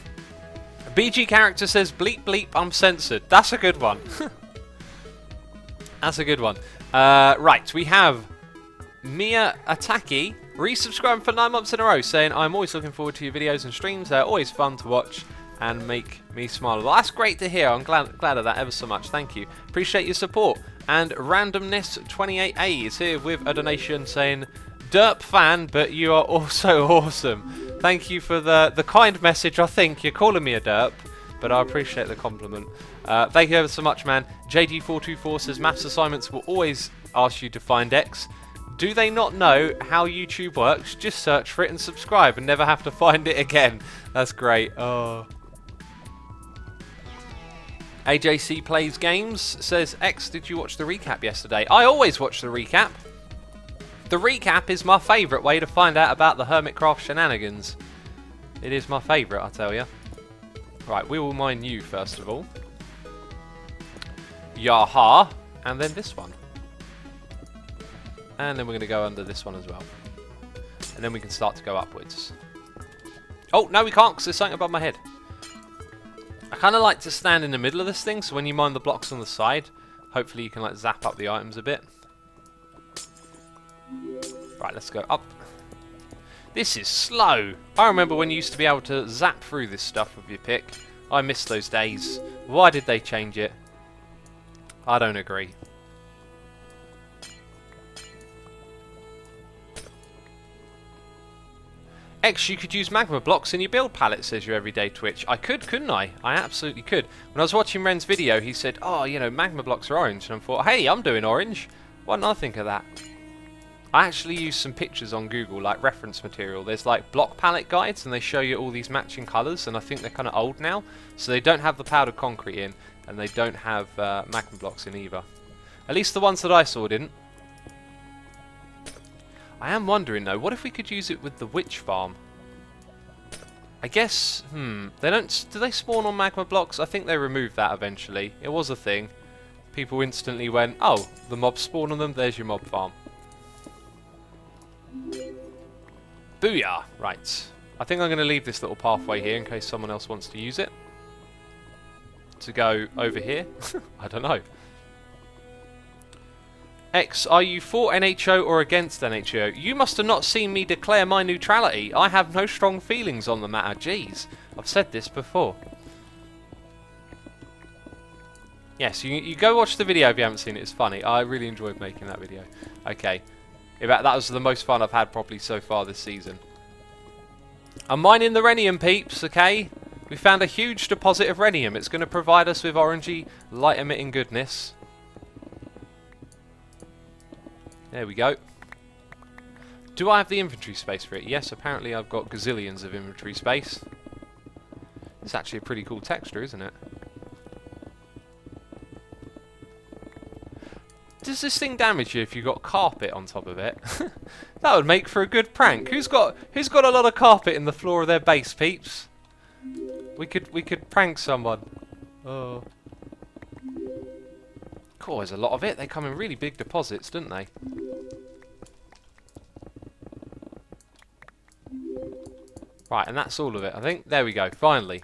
BG character says, bleep bleep, I'm censored. That's a good one. That's a good one. Right, we have Mia Ataki resubscribing for 9 months in a row, saying, I'm always looking forward to your videos and streams. They're always fun to watch and make me smile. Well, that's great to hear. I'm glad of that ever so much. Thank you. Appreciate your support. And Randomness28A is here with a donation saying, Derp fan, but you are also awesome. Thank you for the kind message. I think you're calling me a derp, but I appreciate the compliment. Thank you ever so much, man. JD424 says, maths assignments will always ask you to find X. Do they not know how YouTube works? Just search for it and subscribe and never have to find it again. That's great. Oh. AJC Plays Games says, X, did you watch the recap yesterday? I always watch the recap. The recap is my favourite way to find out about the Hermitcraft shenanigans. It is my favourite, I tell you. Right, we will mine you first of all. Yaha. And then this one. And then we're going to go under this one as well. And then we can start to go upwards. Oh, no we can't because there's something above my head. I kind of like to stand in the middle of this thing, so when you mine the blocks on the side, hopefully you can like zap up the items a bit. Right, let's go up. This is slow. I remember when you used to be able to zap through this stuff with your pick. I miss those days. Why did they change it? I don't agree. X, you could use magma blocks in your build palette, says your everyday Twitch. I could, couldn't I? I absolutely could. When I was watching Ren's video, he said, oh, you know, magma blocks are orange. And I thought, hey, I'm doing orange. Why didn't I think of that? I actually used some pictures on Google, like reference material. There's like block palette guides, and they show you all these matching colours, and I think they're kind of old now. So they don't have the powdered concrete in, and they don't have magma blocks in either. At least the ones that I saw didn't. I am wondering though, what if we could use it with the witch farm? I guess, they don't, do they spawn on magma blocks? I think they removed that eventually. It was a thing. People instantly went, oh, the mobs spawn on them, there's your mob farm. Booyah! Right. I think I'm going to leave this little pathway here in case someone else wants to use it. To go over here? I don't know. X, are you for NHO or against NHO? You must have not seen me declare my neutrality. I have no strong feelings on the matter. Jeez, I've said this before. Yes, you go watch the video if you haven't seen it. It's funny. I really enjoyed making that video. Okay. That was the most fun I've had probably so far this season. I'm mining the rhenium, peeps, okay? We found a huge deposit of rhenium. It's going to provide us with orangey, light-emitting goodness. There we go. Do I have the inventory space for it? Yes, apparently I've got gazillions of inventory space. It's actually a pretty cool texture, isn't it? Does this thing damage you if you've got carpet on top of it? That would make for a good prank. Who's got a lot of carpet in the floor of their base, peeps? We could prank someone. Oh. Cool, there's a lot of it. They come in really big deposits, don't they? Right, and that's all of it, I think. There we go, finally.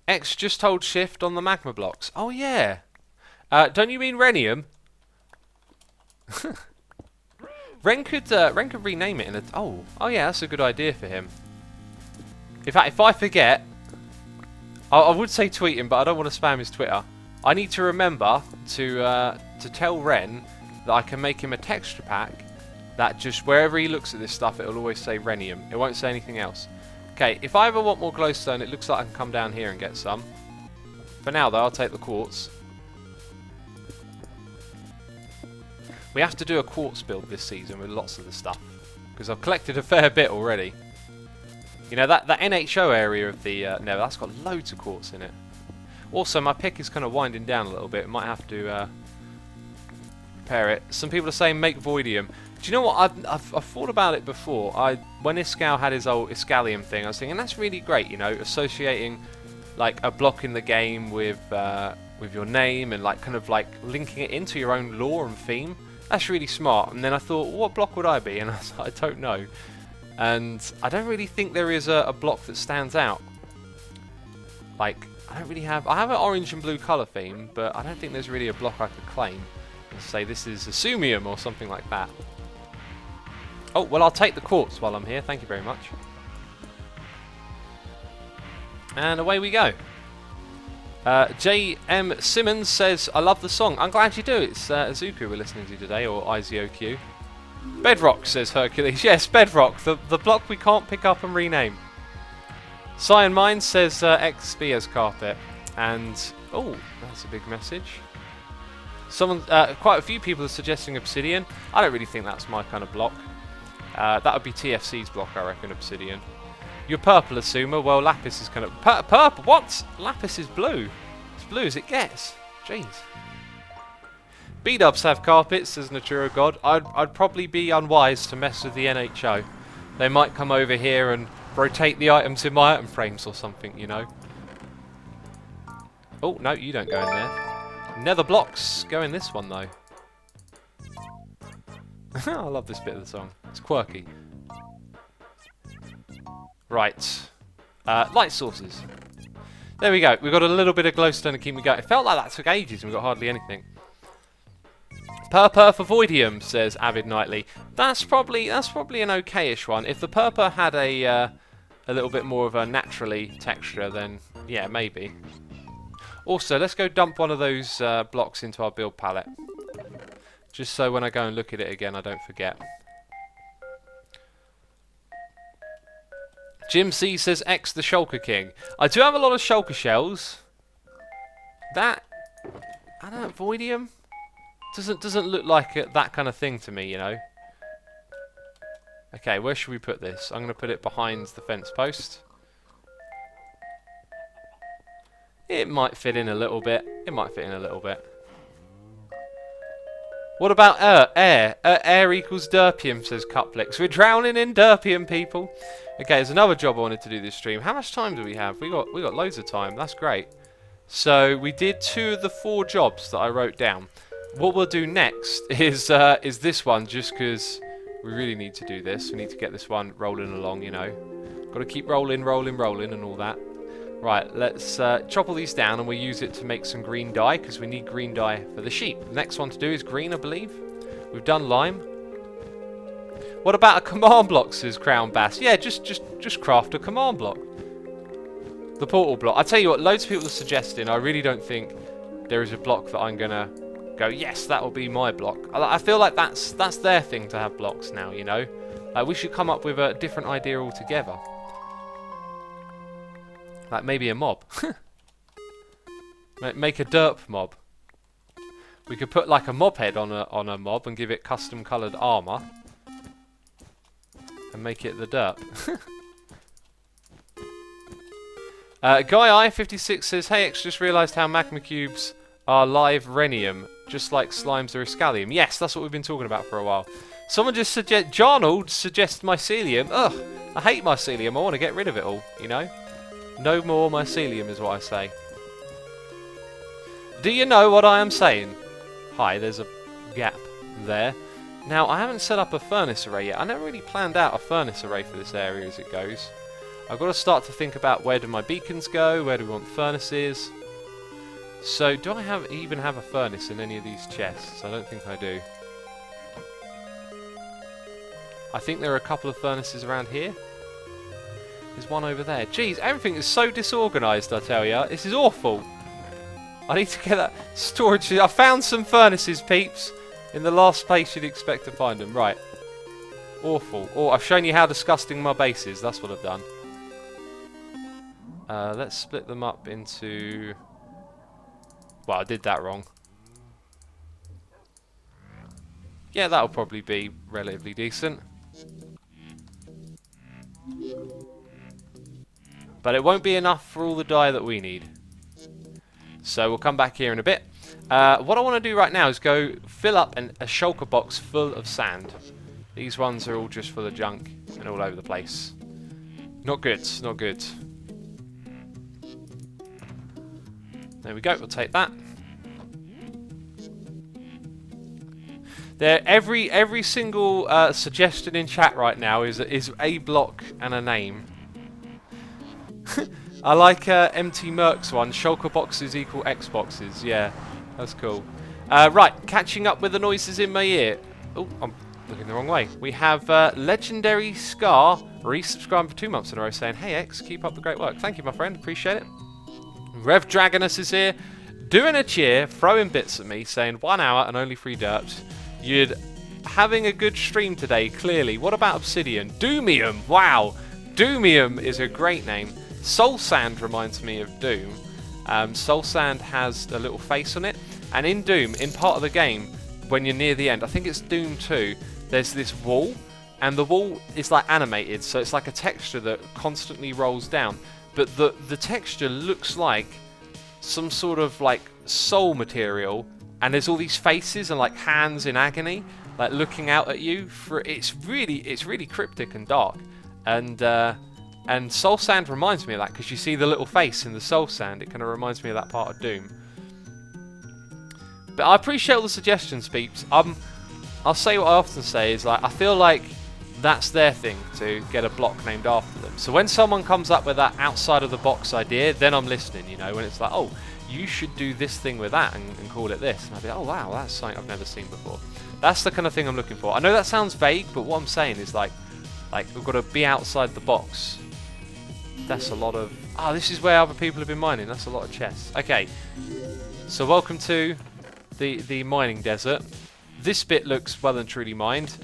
X just hold shift on the magma blocks. Oh, yeah. Don't you mean Rhenium? Ren could rename it in a... Oh, yeah, that's a good idea for him. In fact, if I forget, I would say tweet him, but I don't want to spam his Twitter. I need to remember to tell Ren that I can make him a texture pack that just wherever he looks at this stuff, it'll always say Rhenium. It won't say anything else. Okay, if I ever want more glowstone, it looks like I can come down here and get some. For now, though, I'll take the quartz. We have to do a quartz build this season with lots of the stuff, because I've collected a fair bit already. You know, that NHO area of the Nether, that's got loads of quartz in it. Also, my pick is kind of winding down a little bit. Might have to repair it. Some people are saying make Voidium. Do you know what? I've thought about it before. When Iskall had his old Iskalium thing, I was thinking that's really great. You know, associating like a block in the game with your name and like kind of like linking it into your own lore and theme. That's really smart. And then I thought, what block would I be? And I was like, I don't know. And I don't really think there is a block that stands out. Like, I don't really have... I have an orange and blue colour theme, but I don't think there's really a block I could claim. Let's say this is Asumium or something like that. Oh, well, I'll take the quartz while I'm here. Thank you very much. And away we go. J.M. Simmons says, I love the song. I'm glad you do. It's Azuku we're listening to today, or IZOQ. Bedrock, says Hercules. Yes, Bedrock, the block we can't pick up and rename. Cyan Mind says XP as carpet. And, oh, that's a big message. Quite a few people are suggesting obsidian. I don't really think that's my kind of block. That would be TFC's block, I reckon, obsidian. You're purple, Asuma. Well, Lapis is kind of... Purple? What? Lapis is blue. It's blue as it gets. Jeez. B-dubs have carpets, says Naturo God. I'd probably be unwise to mess with the NHO. They might come over here and rotate the items in my item frames or something, you know. Oh, no, you don't go in there. Nether blocks go in this one, though. I love this bit of the song. It's quirky. Right. Light sources. There we go. We've got a little bit of glowstone to keep me going. It felt like that took ages and we got hardly anything. Purpur for Voidium, says Avid Nightly. That's probably an okayish one. If the purpur had a little bit more of a naturally texture, then yeah, maybe. Also, let's go dump one of those blocks into our build palette. Just so when I go and look at it again, I don't forget. Jim C says X the Shulker King. I do have a lot of Shulker shells. That, I don't know, Voidium? Doesn't look like that kind of thing to me, you know. Okay, where should we put this? I'm going to put it behind the fence post. It might fit in a little bit. It might fit in a little bit. What about air? Air equals derpium, says Cuplix. We're drowning in derpium, people. Okay, there's another job I wanted to do this stream. How much time do we have? We got loads of time. That's great. So we did 2 of the 4 jobs that I wrote down. What we'll do next is this one, just because we really need to do this. We need to get this one rolling along, you know. Got to keep rolling and all that. Right, let's chop all these down and we'll use it to make some green dye, because we need green dye for the sheep. The next one to do is green, I believe. We've done lime. What about a command block, says Crown Bass? Yeah, just craft a command block. The portal block. I tell you what, loads of people are suggesting. I really don't think there is a block that I'm going to go, yes, that will be my block. I feel like that's their thing to have blocks now, you know. We should come up with a different idea altogether. Like maybe a mob. Make a derp mob. We could put like a mob head on a mob and give it custom coloured armour. And make it the derp. Guy I56 says, hey X, just realised how magma cubes are live rhenium, just like slimes are Iskalium. Yes, that's what we've been talking about for a while. Someone just Jarnold suggests mycelium. Ugh, I hate mycelium. I want to get rid of it all, you know. No more mycelium is what I say. Do you know what I am saying? Hi, there's a gap there. Now, I haven't set up a furnace array yet. I never really planned out a furnace array for this area as it goes. I've got to start to think about where do my beacons go, where do we want furnaces. So, do I even have a furnace in any of these chests? I don't think I do. I think there are a couple of furnaces around here. There's one over there. Jeez, everything is so disorganised, I tell ya. This is awful. I need to get that storage. I found some furnaces, peeps, in the last place you'd expect to find them. Right. Awful. Oh, I've shown you how disgusting my base is. That's what I've done. Let's split them up into... Well, I did that wrong. Yeah, that'll probably be relatively decent. But it won't be enough for all the dye that we need. So we'll come back here in a bit. What I want to do right now is go fill up a shulker box full of sand. These ones are all just full of junk and all over the place. Not good, not good. There we go, we'll take that. There, every single suggestion in chat right now is a block and a name. I like MT Merc's one. Shulker boxes equal Xboxes. Yeah, that's cool. Right, catching up with the noises in my ear. Oh, I'm looking the wrong way. We have Legendary Scar resubscribed for 2 months in a row saying, "Hey X, keep up the great work." Thank you, my friend. Appreciate it. Rev Dragonus is here, doing a cheer, throwing bits at me, saying 1 hour and only 3 derps. You're having a good stream today, clearly. What about Obsidian? Doomium! Wow! Doomium is a great name. Soul Sand reminds me of Doom. Soul Sand has a little face on it. And in Doom, in part of the game, when you're near the end, I think it's Doom 2, there's this wall. And the wall is like animated, so it's like a texture that constantly rolls down. But the texture looks like some sort of like soul material. And there's all these faces and like hands in agony, like looking out at you. It's really cryptic and dark. And Soul Sand reminds me of that because you see the little face in the Soul Sand. It kind of reminds me of that part of Doom. But I appreciate all the suggestions, peeps. I'll say what I often say is like I feel like that's their thing to get a block named after them. So when someone comes up with that outside of the box idea, then I'm listening. You know, when it's like, oh, you should do this thing with that and call it this. And I'd be like, oh wow, that's something I've never seen before. That's the kind of thing I'm looking for. I know that sounds vague, but what I'm saying is like we've got to be outside the box. That's a lot of... Ah, this is where other people have been mining. That's a lot of chests. Okay, so welcome to the mining desert. This bit looks well and truly mined.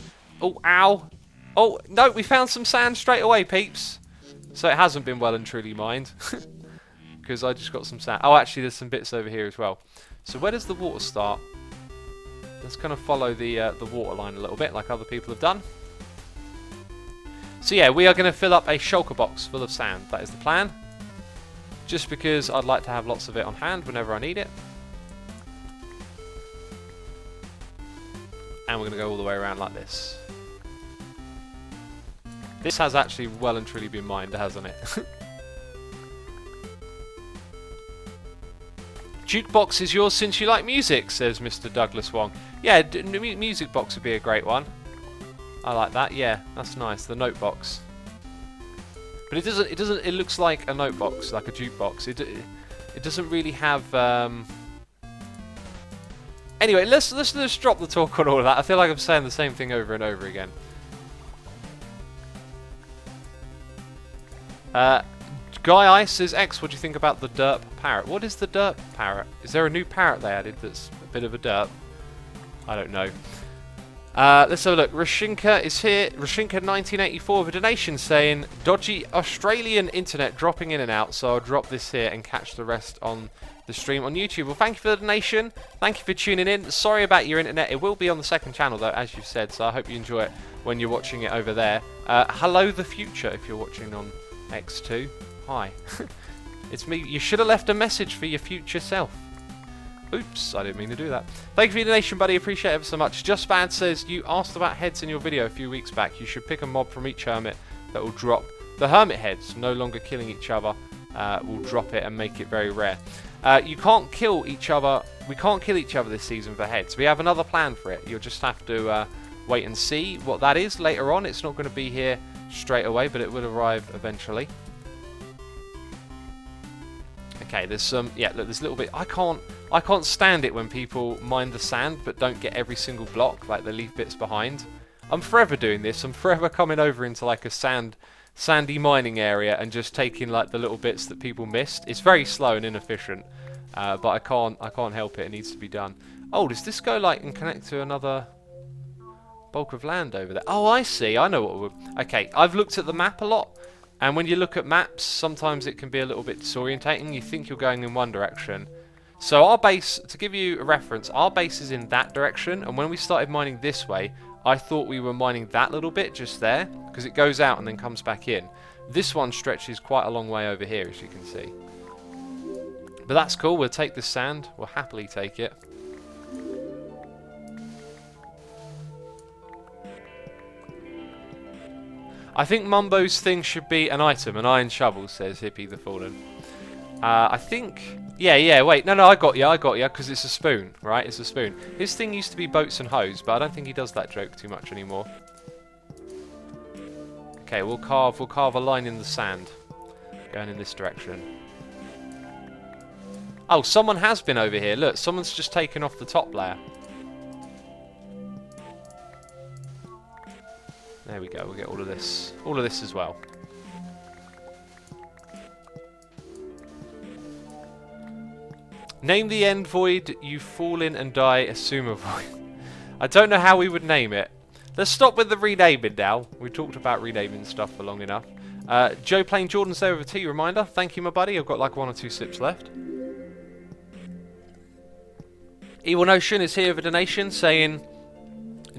Oh, ow. Oh, no, we found some sand straight away, peeps. So it hasn't been well and truly mined. Because I just got some sand. Oh, actually, there's some bits over here as well. So where does the water start? Let's kind of follow the water line a little bit, like other people have done. So yeah, we are going to fill up a shulker box full of sand. That is the plan. Just because I'd like to have lots of it on hand whenever I need it. And we're going to go all the way around like this. This has actually well and truly been mined, hasn't it? Jukebox is yours since you like music, says Mr. Douglas Wong. Yeah, music box would be a great one. I like that. Yeah, that's nice. The note box. But it looks like a note box, like a jukebox. It doesn't really have. Anyway, let's just drop the talk on all of that. I feel like I'm saying the same thing over and over again. Guy Ice says, X, what do you think about the Derp parrot? What is the Derp parrot? Is there a new parrot they added that's a bit of a derp? I don't know. Let's have a look. Rashinka is here. Rashinka 1984 with a donation saying, dodgy Australian internet dropping in and out, so I'll drop this here and catch the rest on the stream on YouTube. Well, thank you for the donation. Thank you for tuning in. Sorry about your internet. It will be on the second channel, though, as you've said, so I hope you enjoy it when you're watching it over there. Hello, the future, if you're watching on X2. Hi. It's me. You should have left a message for your future self. Oops, I didn't mean to do that. Thank you for your donation, buddy. Appreciate it ever so much. Just Bad says, you asked about heads in your video a few weeks back. You should pick a mob from each hermit that will drop the hermit heads, no longer killing each other. will drop it and make it very rare. You can't kill each other. We can't kill each other this season for heads. We have another plan for it. You'll just have to wait and see what that is later on. It's not going to be here straight away, but it will arrive eventually. Okay, there's some. Yeah, look, there's a little bit. I can't stand it when people mine the sand but don't get every single block. Like they leave bits behind. I'm forever doing this. I'm forever coming over into like a sandy mining area and just taking like the little bits that people missed. It's very slow and inefficient, but I can't help it. It needs to be done. Oh, does this go like and connect to another bulk of land over there? Oh, I see. I know what we're... Okay, I've looked at the map a lot, and when you look at maps, sometimes it can be a little bit disorientating. You think you're going in one direction. So our base, to give you a reference, our base is in that direction, and when we started mining this way, I thought we were mining that little bit just there, because it goes out and then comes back in. This one stretches quite a long way over here, as you can see. But that's cool. We'll take this sand. We'll happily take it. I think Mumbo's thing should be an item, an iron shovel, says Hippie the Fallen. I think... Yeah, wait. No, I got you, because it's a spoon, right? It's a spoon. His thing used to be boats and hoes, but I don't think he does that joke too much anymore. Okay, we'll carve a line in the sand, going in this direction. Oh, someone has been over here. Look, someone's just taken off the top layer. There we go. We'll get all of this as well. Name the end void you fall in and die, assume a void. I don't know how we would name it. Let's stop with the renaming now. We talked about renaming stuff for long enough. Joe playing Jordan's there with a tea reminder. Thank you, my buddy. I've got like 1 or 2 sips left. Evil Notion is here with a donation saying,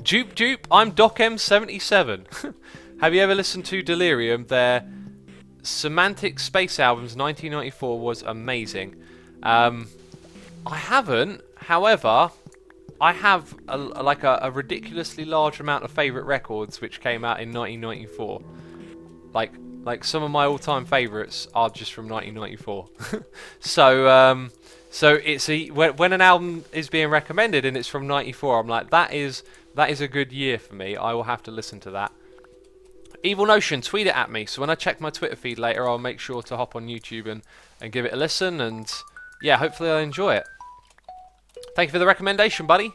Dupe, I'm DocM77. Have you ever listened to Delirium? Their Semantic Space albums 1994 was amazing. I haven't, however, I have a ridiculously large amount of favourite records which came out in 1994. Like some of my all-time favourites are just from 1994. So it's when an album is being recommended and it's from 94, I'm like, that is a good year for me. I will have to listen to that. Evil Notion, tweet it at me. So when I check my Twitter feed later, I'll make sure to hop on YouTube and give it a listen. And yeah, hopefully I'll enjoy it. Thank you for the recommendation, buddy.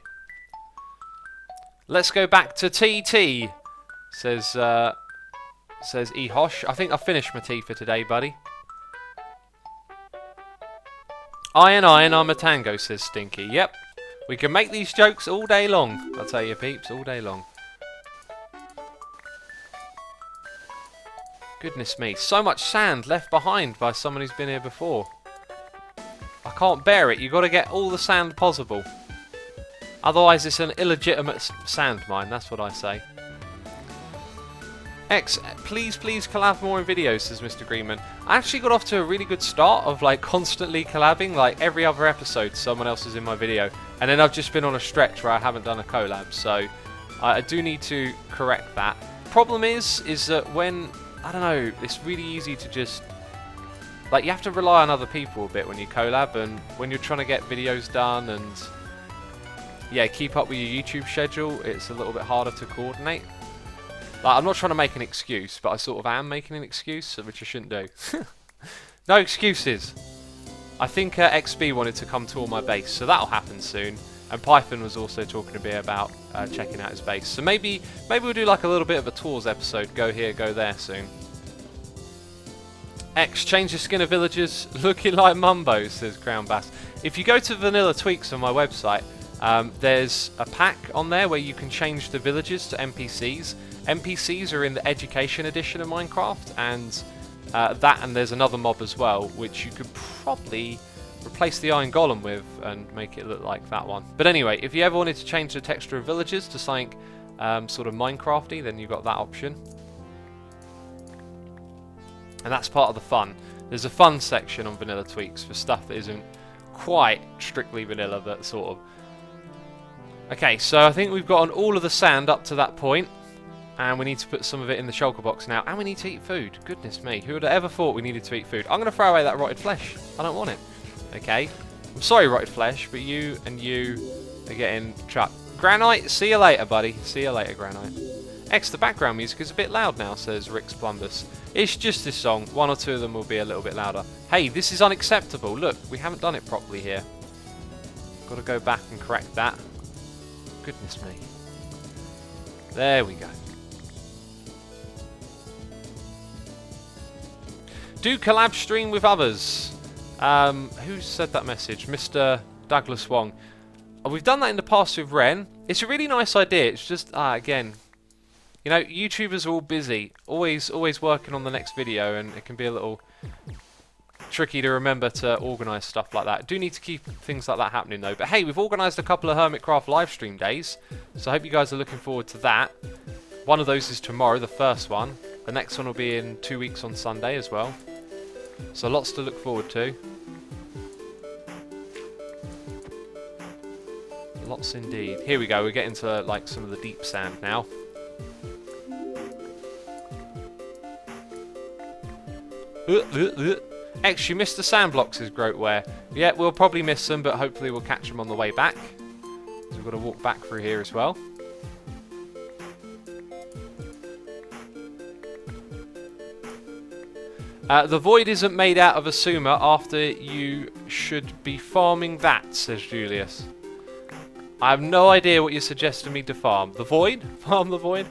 Let's go back to TT, says Ehosh. I think I've finished my tea for today, buddy. Iron, I'm a tango, says Stinky. Yep, we can make these jokes all day long. I'll tell you, peeps, all day long. Goodness me, so much sand left behind by someone who's been here before. I can't bear it. You've got to get all the sand possible. Otherwise, it's an illegitimate sand mine. That's what I say. X, please collab more in videos, says Mr. Greenman. I actually got off to a really good start of like constantly collabing. Like every other episode, someone else is in my video. And then I've just been on a stretch where I haven't done a collab. So I do need to correct that. Problem is that when, I don't know, it's really easy to just... Like, you have to rely on other people a bit when you collab, and when you're trying to get videos done and, yeah, keep up with your YouTube schedule, it's a little bit harder to coordinate. Like, I'm not trying to make an excuse, but I sort of am making an excuse, which I shouldn't do. No excuses. I think XB wanted to come tour my base, so that'll happen soon. And Python was also talking a bit about checking out his base. So maybe we'll do like a little bit of a tours episode, go here, go there soon. X, change the skin of villagers looking like Mumbo, says Crown Bass. If you go to Vanilla Tweaks on my website, there's a pack on there where you can change the villagers to NPCs. NPCs are in the Education Edition of Minecraft, and and there's another mob as well, which you could probably replace the Iron Golem with and make it look like that one. But anyway, if you ever wanted to change the texture of villagers to something sort of Minecrafty, then you've got that option. And that's part of the fun. There's a fun section on Vanilla Tweaks for stuff that isn't quite strictly vanilla, but sort of. Okay, so I think we've gotten all of the sand up to that point. And we need to put some of it in the shulker box now. And we need to eat food. Goodness me. Who would have ever thought we needed to eat food? I'm going to throw away that rotted flesh. I don't want it. Okay. I'm sorry, rotted flesh, but you and you are getting trapped. Granite, see you later, buddy. See you later, Granite. X, the background music is a bit loud now, says Rick's Plumbus. It's just this song. One or two of them will be a little bit louder. Hey, this is unacceptable. Look, we haven't done it properly here. Got to go back and correct that. Goodness me. There we go. Do collab stream with others. Who said that message? Mr. Douglas Wong. We've done that in the past with Ren. It's a really nice idea. It's just, again, you know, YouTubers are all busy, always working on the next video, and it can be a little tricky to remember to organise stuff like that. Do need to keep things like that happening though. But hey, we've organised a couple of Hermitcraft livestream days, so I hope you guys are looking forward to that. One of those is tomorrow, the first one. The next one will be in 2 weeks on Sunday as well. So lots to look forward to. Lots indeed. Here we go, we're getting to like some of the deep sand now. X, you missed the sand blocks, is Groteware. Yeah, we'll probably miss them, but hopefully we'll catch them on the way back. So we've got to walk back through here as well. The void isn't made out of a sumer after you should be farming that, says Julius. I have no idea what you're suggesting me to farm. The void? Farm the void?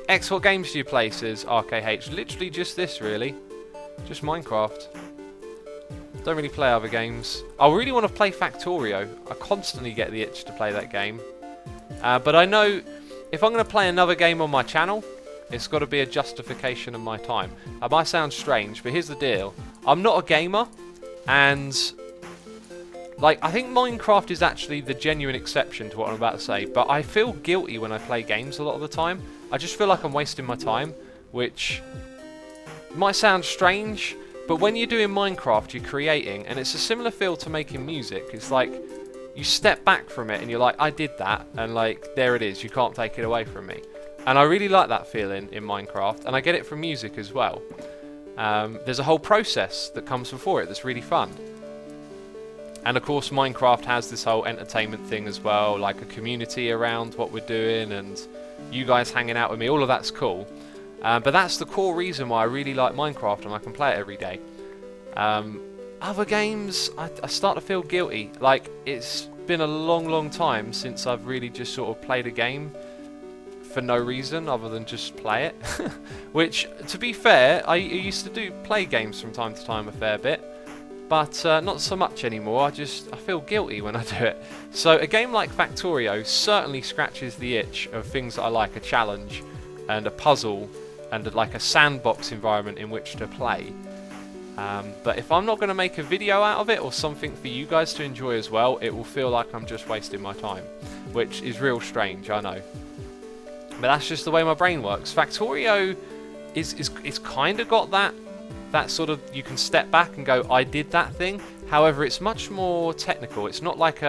X, what games do you play, says RKH? Literally just this, really. Just Minecraft. Don't really play other games. I really want to play Factorio. I constantly get the itch to play that game. But I know if I'm going to play another game on my channel, it's got to be a justification of my time. That might sound strange, but here's the deal. I'm not a gamer, and like I think Minecraft is actually the genuine exception to what I'm about to say, but I feel guilty when I play games a lot of the time. I just feel like I'm wasting my time, which might sound strange, but when you're doing Minecraft, you're creating, and it's a similar feel to making music. It's like you step back from it and you're like, I did that, and like there it is, you can't take it away from me. And I really like that feeling in Minecraft, and I get it from music as well. There's a whole process that comes before it that's really fun. And of course Minecraft has this whole entertainment thing as well, like a community around what we're doing and you guys hanging out with me, all of that's cool. But that's the core reason why I really like Minecraft and I can play it every day. Other games, I start to feel guilty. Like, it's been a long time since I've really just sort of played a game for no reason other than just play it. Which, to be fair, I used to play games from time to time a fair bit. But not so much anymore. I feel guilty when I do it. So a game like Factorio certainly scratches the itch of things that I like, a challenge and a puzzle and like a sandbox environment in which to play. But if I'm not going to make a video out of it or something for you guys to enjoy as well, it will feel like I'm just wasting my time, which is real strange, I know. But that's just the way my brain works. Factorio is kind of got that sort of, you can step back and go, I did that thing. However, it's much more technical. It's not like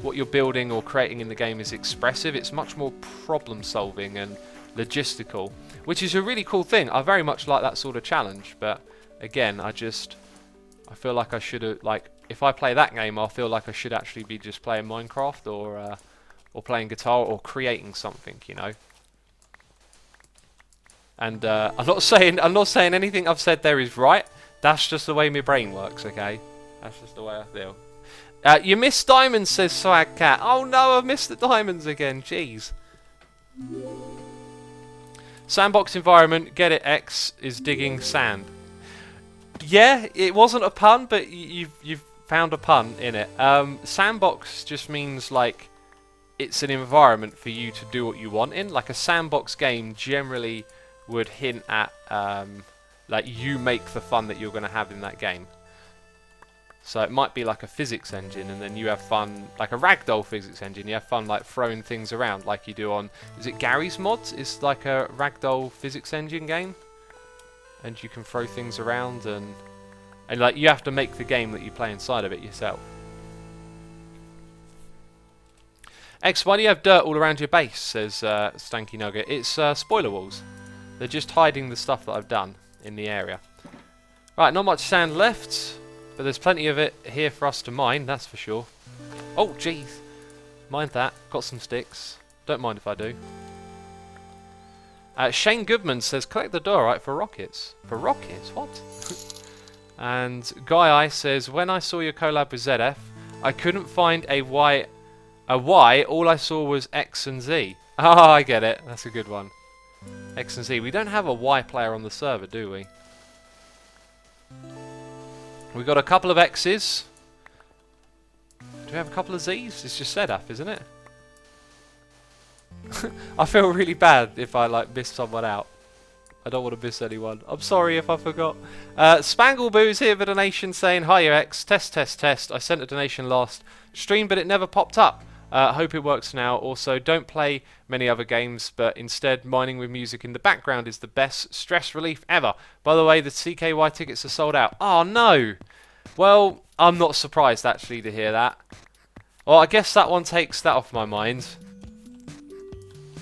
what you're building or creating in the game is expressive. It's much more problem solving and logistical, which is a really cool thing. I very much like that sort of challenge, but again, I feel like I should have, like, if I play that game, I feel like I should actually be just playing Minecraft or playing guitar or creating something, you know. And I'm not saying anything I've said there is right. That's just the way my brain works, okay? That's just the way I feel. You missed diamonds, says Swag Cat. Oh no, I've missed the diamonds again. Jeez. Sandbox environment, get it, X is digging sand. Yeah, it wasn't a pun, but you've found a pun in it. Sandbox just means like it's an environment for you to do what you want in. Like a sandbox game generally would hint at like you make the fun that you're going to have in that game. So it might be like a physics engine, and then you have fun, like a ragdoll physics engine. You have fun like throwing things around, like you do on, is it Gary's Mods? It's like a ragdoll physics engine game, and you can throw things around, and like you have to make the game that you play inside of it yourself. X, why do you have dirt all around your base? Says Stanky Nugget. It's spoiler walls. They're just hiding the stuff that I've done in the area. Right, not much sand left, but there's plenty of it here for us to mine, that's for sure. Oh, jeez. Mind that. Got some sticks. Don't mind if I do. Shane Goodman says, collect the diorite for rockets. For rockets? What? And Guy I says, when I saw your collab with ZF, I couldn't find a Y. All I saw was X and Z. Oh, I get it. That's a good one. X and Z. We don't have a Y player on the server, do we? We've got a couple of X's. Do we have a couple of Z's? It's just ZF, isn't it? I feel really bad if I like miss someone out. I don't want to miss anyone. I'm sorry if I forgot. Spangleboo is here with a donation saying, hi X, test. I sent a donation last stream but it never popped up. Hope it works now. Also, don't play many other games, but instead mining with music in the background is the best stress relief ever. By the way, the CKY tickets are sold out. Oh no! Well, I'm not surprised actually to hear that. Well, I guess that one takes that off my mind.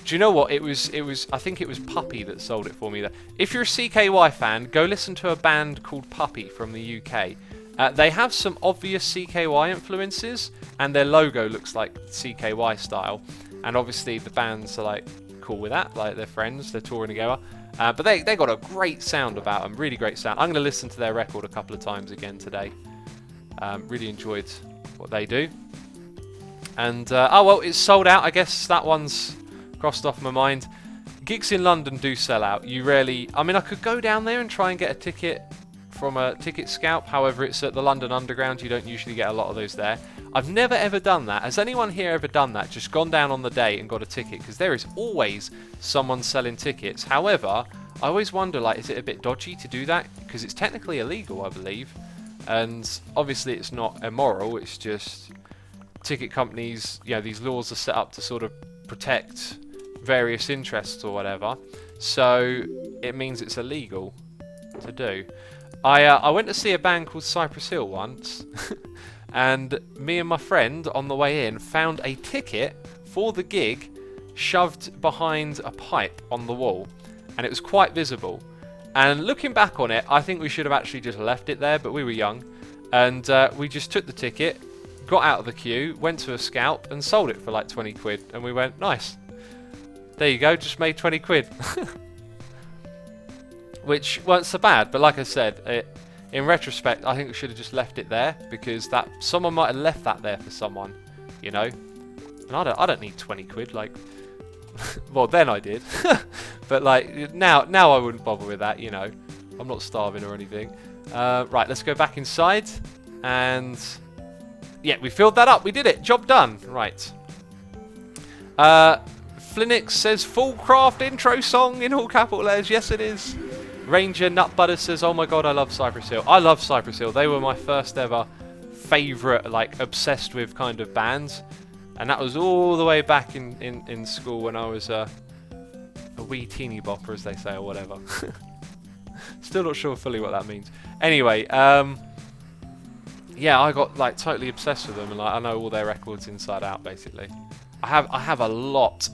Do you know what? It was. I think it was Puppy that sold it for me. If you're a CKY fan, go listen to a band called Puppy from the UK. They have some obvious CKY influences, and their logo looks like CKY style. And obviously, the bands are like cool with that. Like they're friends, they're touring together. But they got a great sound about them. Really great sound. I'm going to listen to their record a couple of times again today. Really enjoyed what they do. And oh well, it's sold out. I guess that one's crossed off my mind. Gigs in London do sell out. You rarely... I mean, I could go down there and try and get a ticket from a ticket scalp. However, it's at the London Underground. You don't usually get a lot of those there. I've never ever done that. Has anyone here ever done that? Just gone down on the day and got a ticket? Because there is always someone selling tickets. However, I always wonder, like, is it a bit dodgy to do that? Because it's technically illegal, I believe. And obviously it's not immoral. It's just ticket companies, you know, these laws are set up to sort of protect various interests or whatever, so it means it's illegal to do. I went to see a band called Cypress Hill once and me and my friend on the way in found a ticket for the gig shoved behind a pipe on the wall, and it was quite visible. And looking back on it, I think we should have actually just left it there, but we were young, and we just took the ticket, got out of the queue, went to a scalp and sold it for like 20 quid, and we went, nice. There you go, just made 20 quid. Which weren't so bad, but like I said, in retrospect, I think we should have just left it there, because that someone might have left that there for someone, you know. And I don't need 20 quid, like, well then I did, but like now I wouldn't bother with that, you know. I'm not starving or anything. Right, let's go back inside, and yeah, we filled that up. We did it. Job done. Right. Flinix says full craft intro song in all capital letters. Yes, it is. Ranger Nutbutter says, oh my god, I love Cypress Hill. I love Cypress Hill. They were my first ever favourite, like, obsessed with kind of bands. And that was all the way back in school when I was a wee teeny bopper, as they say, or whatever. Still not sure fully what that means. Anyway, yeah, I got like totally obsessed with them, and like I know all their records inside out, basically. I have a lot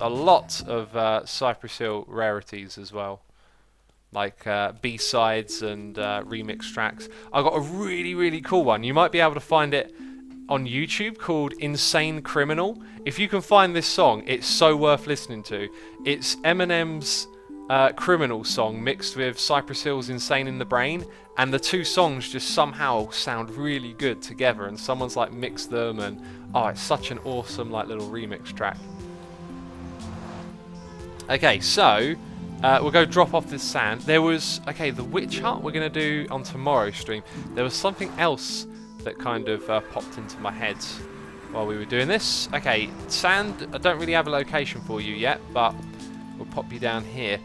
of Cypress Hill rarities as well, like B-sides and remix tracks. I got a really cool one. You might be able to find it on YouTube, called Insane Criminal. If you can find this song, it's so worth listening to. It's Eminem's Criminal song mixed with Cypress Hill's Insane in the Brain, and the two songs just somehow sound really good together, and someone's like mixed them, and oh, it's such an awesome like little remix track. Okay, so we'll go drop off this sand. There was, okay, the witch hut we're going to do on tomorrow's stream. There was something else that kind of popped into my head while we were doing this. Okay, sand, I don't really have a location for you yet, but we'll pop you down here.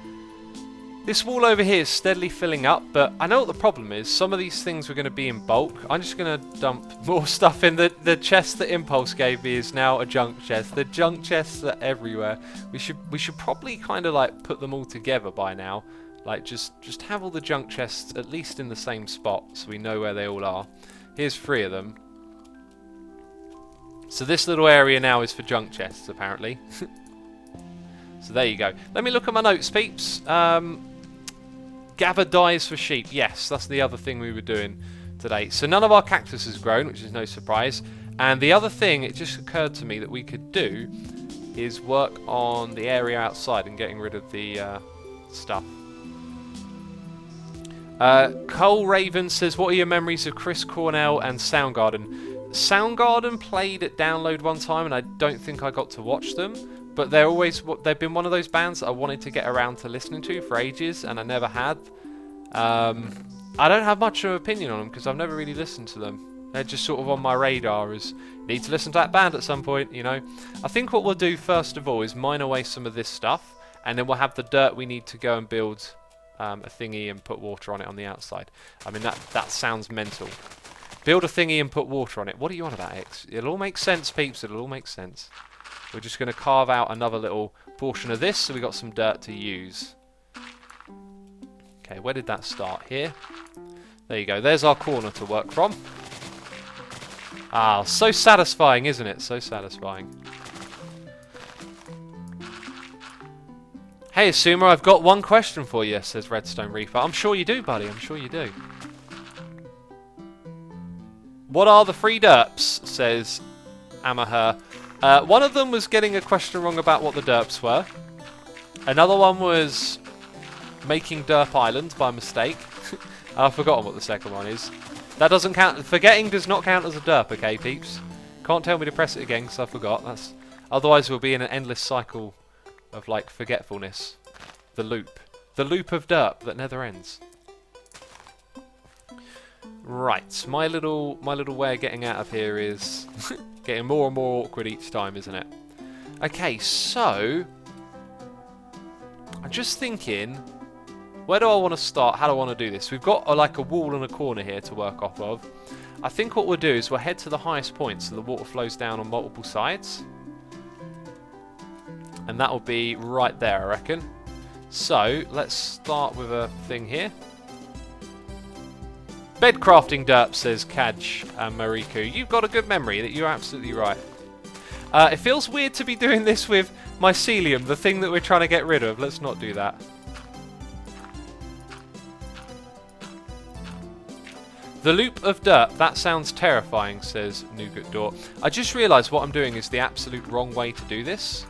This wall over here is steadily filling up, but I know what the problem is. Some of these things were going to be in bulk. I'm just going to dump more stuff in. The chest that Impulse gave me is now a junk chest. The junk chests are everywhere. We should probably kind of like put them all together by now. Like just have all the junk chests at least in the same spot so we know where they all are. Here's 3 of them. So this little area now is for junk chests, apparently. So there you go. Let me look at my notes, peeps. Gather dyes for sheep. Yes, that's the other thing we were doing today. So none of our cactus has grown, which is no surprise. And the other thing, it just occurred to me that we could do is work on the area outside and getting rid of the stuff. Cole Raven says, what are your memories of Chris Cornell and Soundgarden? Soundgarden played at Download one time and I don't think I got to watch them, but they've been one of those bands that I wanted to get around to listening to for ages and I never had. I don't have much of an opinion on them because I've never really listened to them. They're just sort of on my radar as need to listen to that band at some point, you know. I think what we'll do first of all is mine away some of this stuff and then we'll have the dirt we need to go and build a thingy and put water on it on the outside. I mean, that sounds mental. Build a thingy and put water on it. What are you on about, X? It'll all make sense, peeps. It'll all make sense. We're just going to carve out another little portion of this so we got some dirt to use. Okay, where did that start? Here. There you go. There's our corner to work from. Ah, so satisfying, isn't it? So satisfying. Hey, Asuma, I've got one question for you, says Redstone Reaper. I'm sure you do, buddy. I'm sure you do. What are the free derps, says Amaher. One of them was getting a question wrong about what the derps were. Another one was making Derp Island by mistake. I've forgotten what the second one is. That doesn't count. Forgetting does not count as a derp, okay, peeps? Can't tell me to press it again because I forgot. Otherwise we'll be in an endless cycle of, like, forgetfulness. The loop. The loop of derp that never ends. Right, my little way of getting out of here is getting more and more awkward each time, isn't it? Okay, so I'm just thinking, where do I want to start? How do I want to do this? We've got like a wall and a corner here to work off of. I think what we'll do is we'll head to the highest point so the water flows down on multiple sides. And that will be right there, I reckon. So, let's start with a thing here. Bed crafting derp, says Kaj and Mariku. You've got a good memory, you're absolutely right. It feels weird to be doing this with mycelium, the thing that we're trying to get rid of. Let's not do that. The loop of derp, that sounds terrifying, says Nougat Door. I just realised what I'm doing is the absolute wrong way to do this.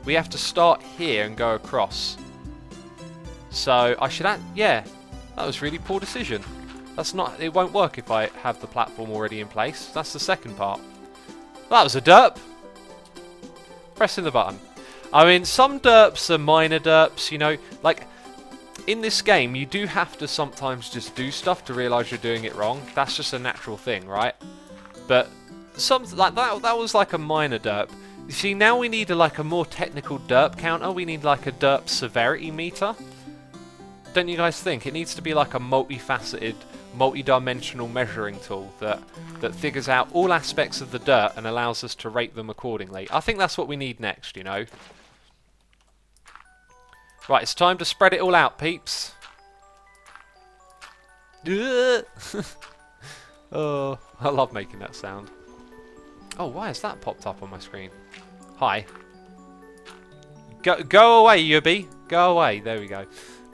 We have to start here and go across. So I should yeah, that was a really poor decision. It won't work if I have the platform already in place. That's the second part. That was a derp. Pressing the button. I mean, some derps are minor derps, you know, like in this game you do have to sometimes just do stuff to realise you're doing it wrong. That's just a natural thing, right? But something like that was like a minor derp. You see, now we need like a more technical derp counter. We need like a derp severity meter. Don't you guys think? It needs to be like a multifaceted, multi-dimensional measuring tool that figures out all aspects of the dirt and allows us to rate them accordingly. I think that's what we need next, you know. Right, it's time to spread it all out, peeps. Oh, I love making that sound. Oh, why has that popped up on my screen? Hi. Go away, Yubby. Go away. There we go.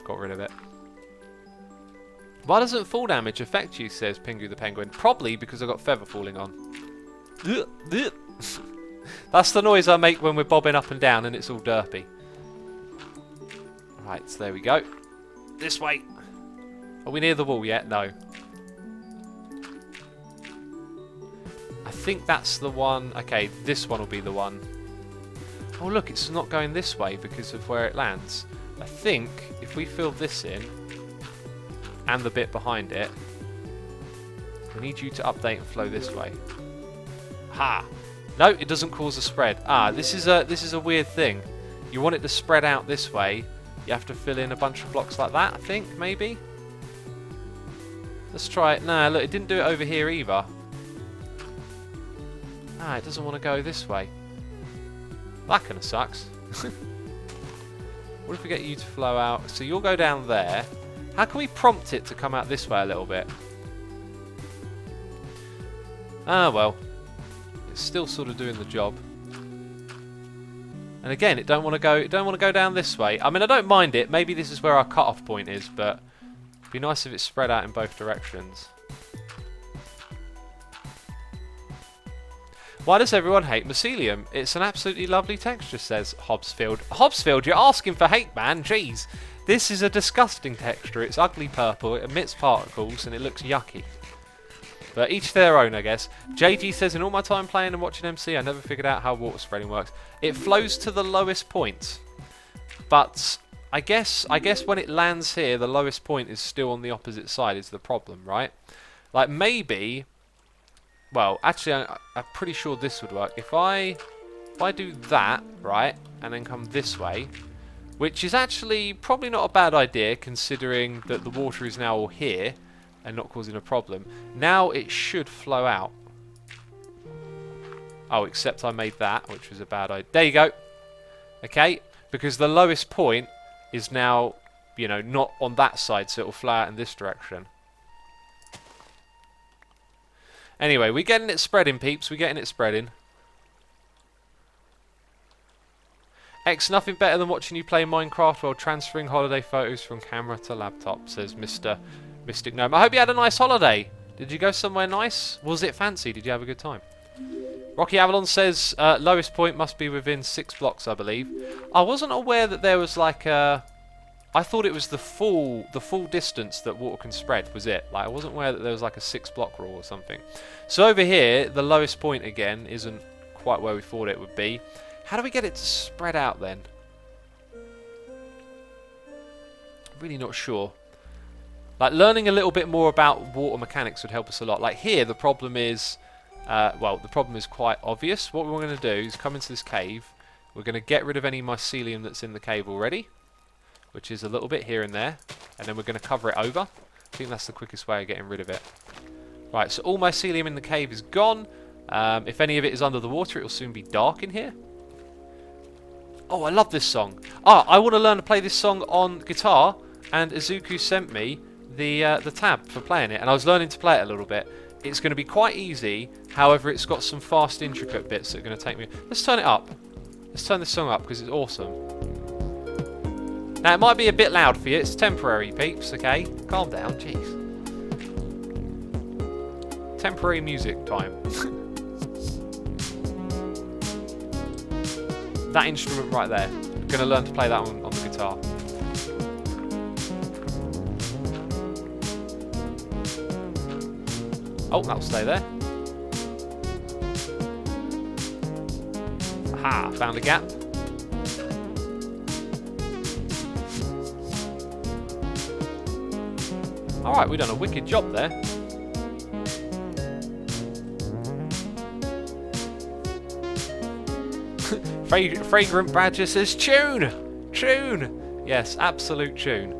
Got rid of it. Why doesn't fall damage affect you, says Pingu the Penguin? Probably because I've got feather falling on. That's the noise I make when we're bobbing up and down and it's all derpy. Right, so there we go. This way. Are we near the wall yet? No. I think that's the one. Okay, this one will be the one. Oh look, it's not going this way because of where it lands. I think if we fill this in and the bit behind it, we need you to update and flow this way. Ha! No, it doesn't cause a spread. Ah, this is a weird thing. You want it to spread out this way, you have to fill in a bunch of blocks like that, I think, maybe? Let's try it. Nah, look, it didn't do it over here either. Ah, it doesn't want to go this way. That kind of sucks. What if we get you to flow out? So you'll go down there. How can we prompt it to come out this way a little bit? Ah, well. It's still sort of doing the job. And again, it don't want to go down this way. I mean, I don't mind it. Maybe this is where our cut-off point is, but it'd be nice if it's spread out in both directions. Why does everyone hate mycelium? It's an absolutely lovely texture, says Hobbsfield. Hobbsfield, you're asking for hate, man. Jeez. This is a disgusting texture. It's ugly purple, it emits particles, and it looks yucky. But each their own, I guess. JG says, in all my time playing and watching MC, I never figured out how water spreading works. It flows to the lowest point. But I guess when it lands here, the lowest point is still on the opposite side is the problem, right? Like maybe... Well, actually, I'm pretty sure this would work. If I do that, right, and then come this way, which is actually probably not a bad idea, considering that the water is now all here and not causing a problem. Now it should flow out. Oh, except I made that, which was a bad idea. There you go. Okay, because the lowest point is now, you know, not on that side, so it will flow out in this direction. Anyway, we're getting it spreading, peeps. We're getting it spreading. X, nothing better than watching you play Minecraft while transferring holiday photos from camera to laptop, says Mr. Mystic Gnome. I hope you had a nice holiday. Did you go somewhere nice? Was it fancy? Did you have a good time? Rocky Avalon says lowest point must be within 6 blocks, I believe. I wasn't aware that there was like a... I thought it was the full distance that water can spread, was it? Like I wasn't aware that there was like a 6 block rule or something. So over here, the lowest point again isn't quite where we thought it would be. How do we get it to spread out then? Really not sure. Like learning a little bit more about water mechanics would help us a lot. Like here, the problem is, well, the problem is quite obvious. What we're going to do is come into this cave. We're going to get rid of any mycelium that's in the cave already, which is a little bit here and there, and then we're going to cover it over. I think that's the quickest way of getting rid of it. Right, so all mycelium in the cave is gone. If any of it is under the water, it will soon be dark in here. Oh, I love this song. Ah, I want to learn to play this song on guitar, and Izuku sent me the tab for playing it, and I was learning to play it a little bit. It's going to be quite easy, however, it's got some fast, intricate bits that are going to take me... Let's turn it up. Let's turn this song up, because it's awesome. Now, it might be a bit loud for you. It's temporary, peeps, okay? Calm down, jeez. Temporary music time. That instrument right there. I'm going to learn to play that on the guitar. Oh, that'll stay there. Aha, found a gap. Alright, we've done a wicked job there. Fragrant Badger says, tune! Tune! Yes, absolute tune.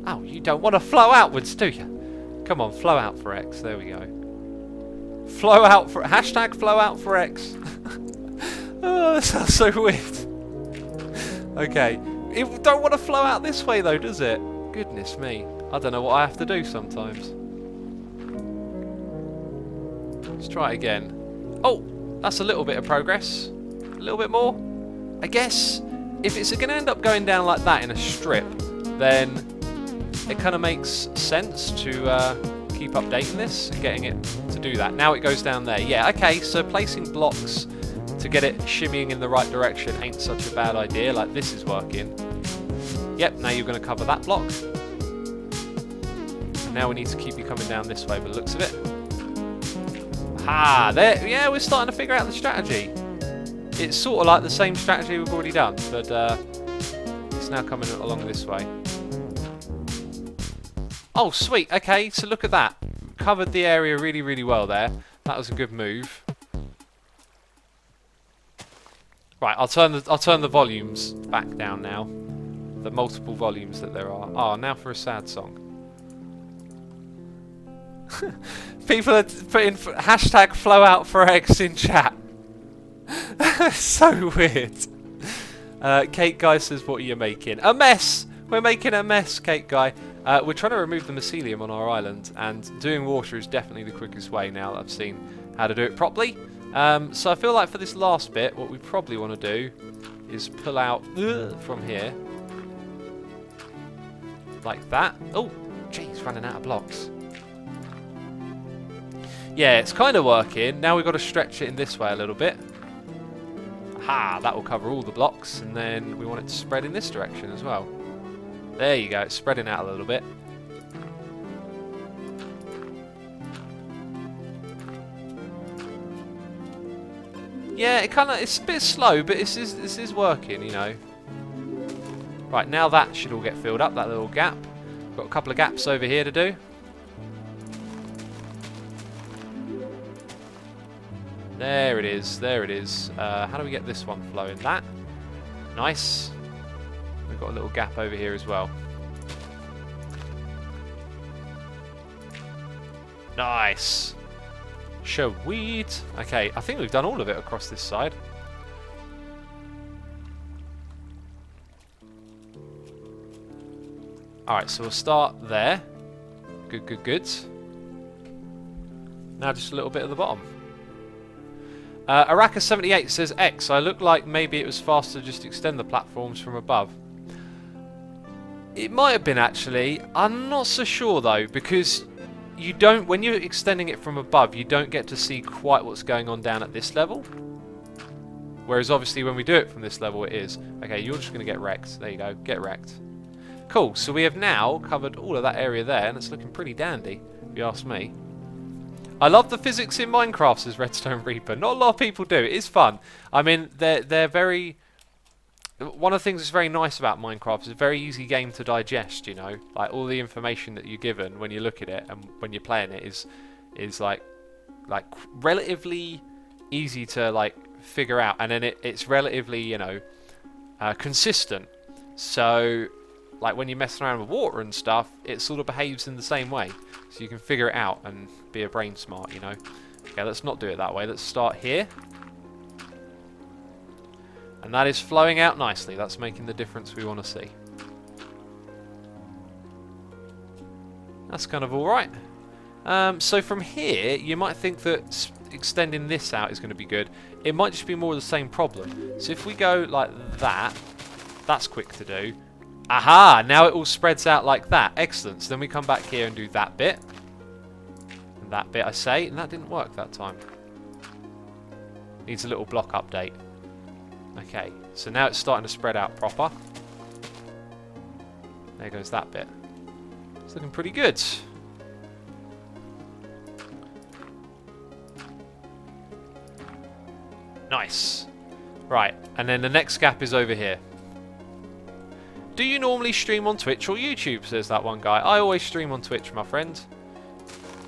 Oh, you don't want to flow outwards, do you? Come on, flow out for X. There we go. Flow out for... Hashtag flow out for X. Oh, that sounds so weird. Okay. It don't want to flow out this way though, does it? Goodness me. I don't know what I have to do sometimes. Let's try it again. Oh! That's a little bit of progress. A little bit more. I guess if it's going to end up going down like that in a strip, then it kind of makes sense to keep updating this and getting it to do that. Now it goes down there. Yeah, okay, so placing blocks to get it shimmying in the right direction ain't such a bad idea. Like this is working. Yep, now you're going to cover that block. And now we need to keep you coming down this way by the looks of it. Ah, there, yeah, we're starting to figure out the strategy. It's sort of like the same strategy we've already done, but it's now coming along this way. Oh, sweet. Okay, so look at that. Covered the area really, really well there. That was a good move. Right, I'll turn the volumes back down now. The multiple volumes that there are. Oh, now for a sad song. People are putting hashtag flow out for X in chat. So weird. Kate Guy says, what are you making? A mess! We're making a mess, Cake Guy. We're trying to remove the mycelium on our island, and doing water is definitely the quickest way now that I've seen how to do it properly. So I feel like for this last bit, what we probably want to do is pull out from here. Like that. Oh, jeez, running out of blocks. Yeah, it's kind of working. Now we've got to stretch it in this way a little bit. Ha, that will cover all the blocks, and then we want it to spread in this direction as well. There you go, it's spreading out a little bit. Yeah, it's a bit slow, but this is working, you know. Right, now that should all get filled up, that little gap. Got a couple of gaps over here to do. There it is, there it is. How do we get this one flowing? That. Nice. We've got a little gap over here as well. Nice. Sweet. Okay, I think we've done all of it across this side. Alright, so we'll start there. Good, good, good. Now just a little bit at the bottom. Araka78 says X. I look like maybe it was faster to just extend the platforms from above. It might have been actually. I'm not so sure though, because you don't, when you're extending it from above, you don't get to see quite what's going on down at this level. Whereas obviously when we do it from this level, it is. Okay, you're just going to get wrecked. There you go, get wrecked. Cool, so we have now covered all of that area there, and it's looking pretty dandy, if you ask me. I love the physics in Minecraft, says Redstone Reaper. Not a lot of people do. It is fun. I mean, they're very... One of the things that's very nice about Minecraft is a very easy game to digest, you know. Like, all the information that you're given when you look at it and when you're playing it is like relatively easy to, like, figure out. And then it's relatively, you know, consistent. So, like, when you're messing around with water and stuff, it sort of behaves in the same way. So you can figure it out and be a brain smart, you know. Okay, let's not do it that way. Let's start here. And that is flowing out nicely. That's making the difference we want to see. That's kind of alright. So from here, you might think that extending this out is going to be good. It might just be more of the same problem. So if we go like that, that's quick to do. Aha! Now it all spreads out like that. Excellent. So then we come back here and do that bit. And that bit, I say. And that didn't work that time. Needs a little block update. Okay. So now it's starting to spread out proper. There goes that bit. It's looking pretty good. Nice. Right. And then the next gap is over here. Do you normally stream on Twitch or YouTube, says that one guy. I always stream on Twitch, my friend.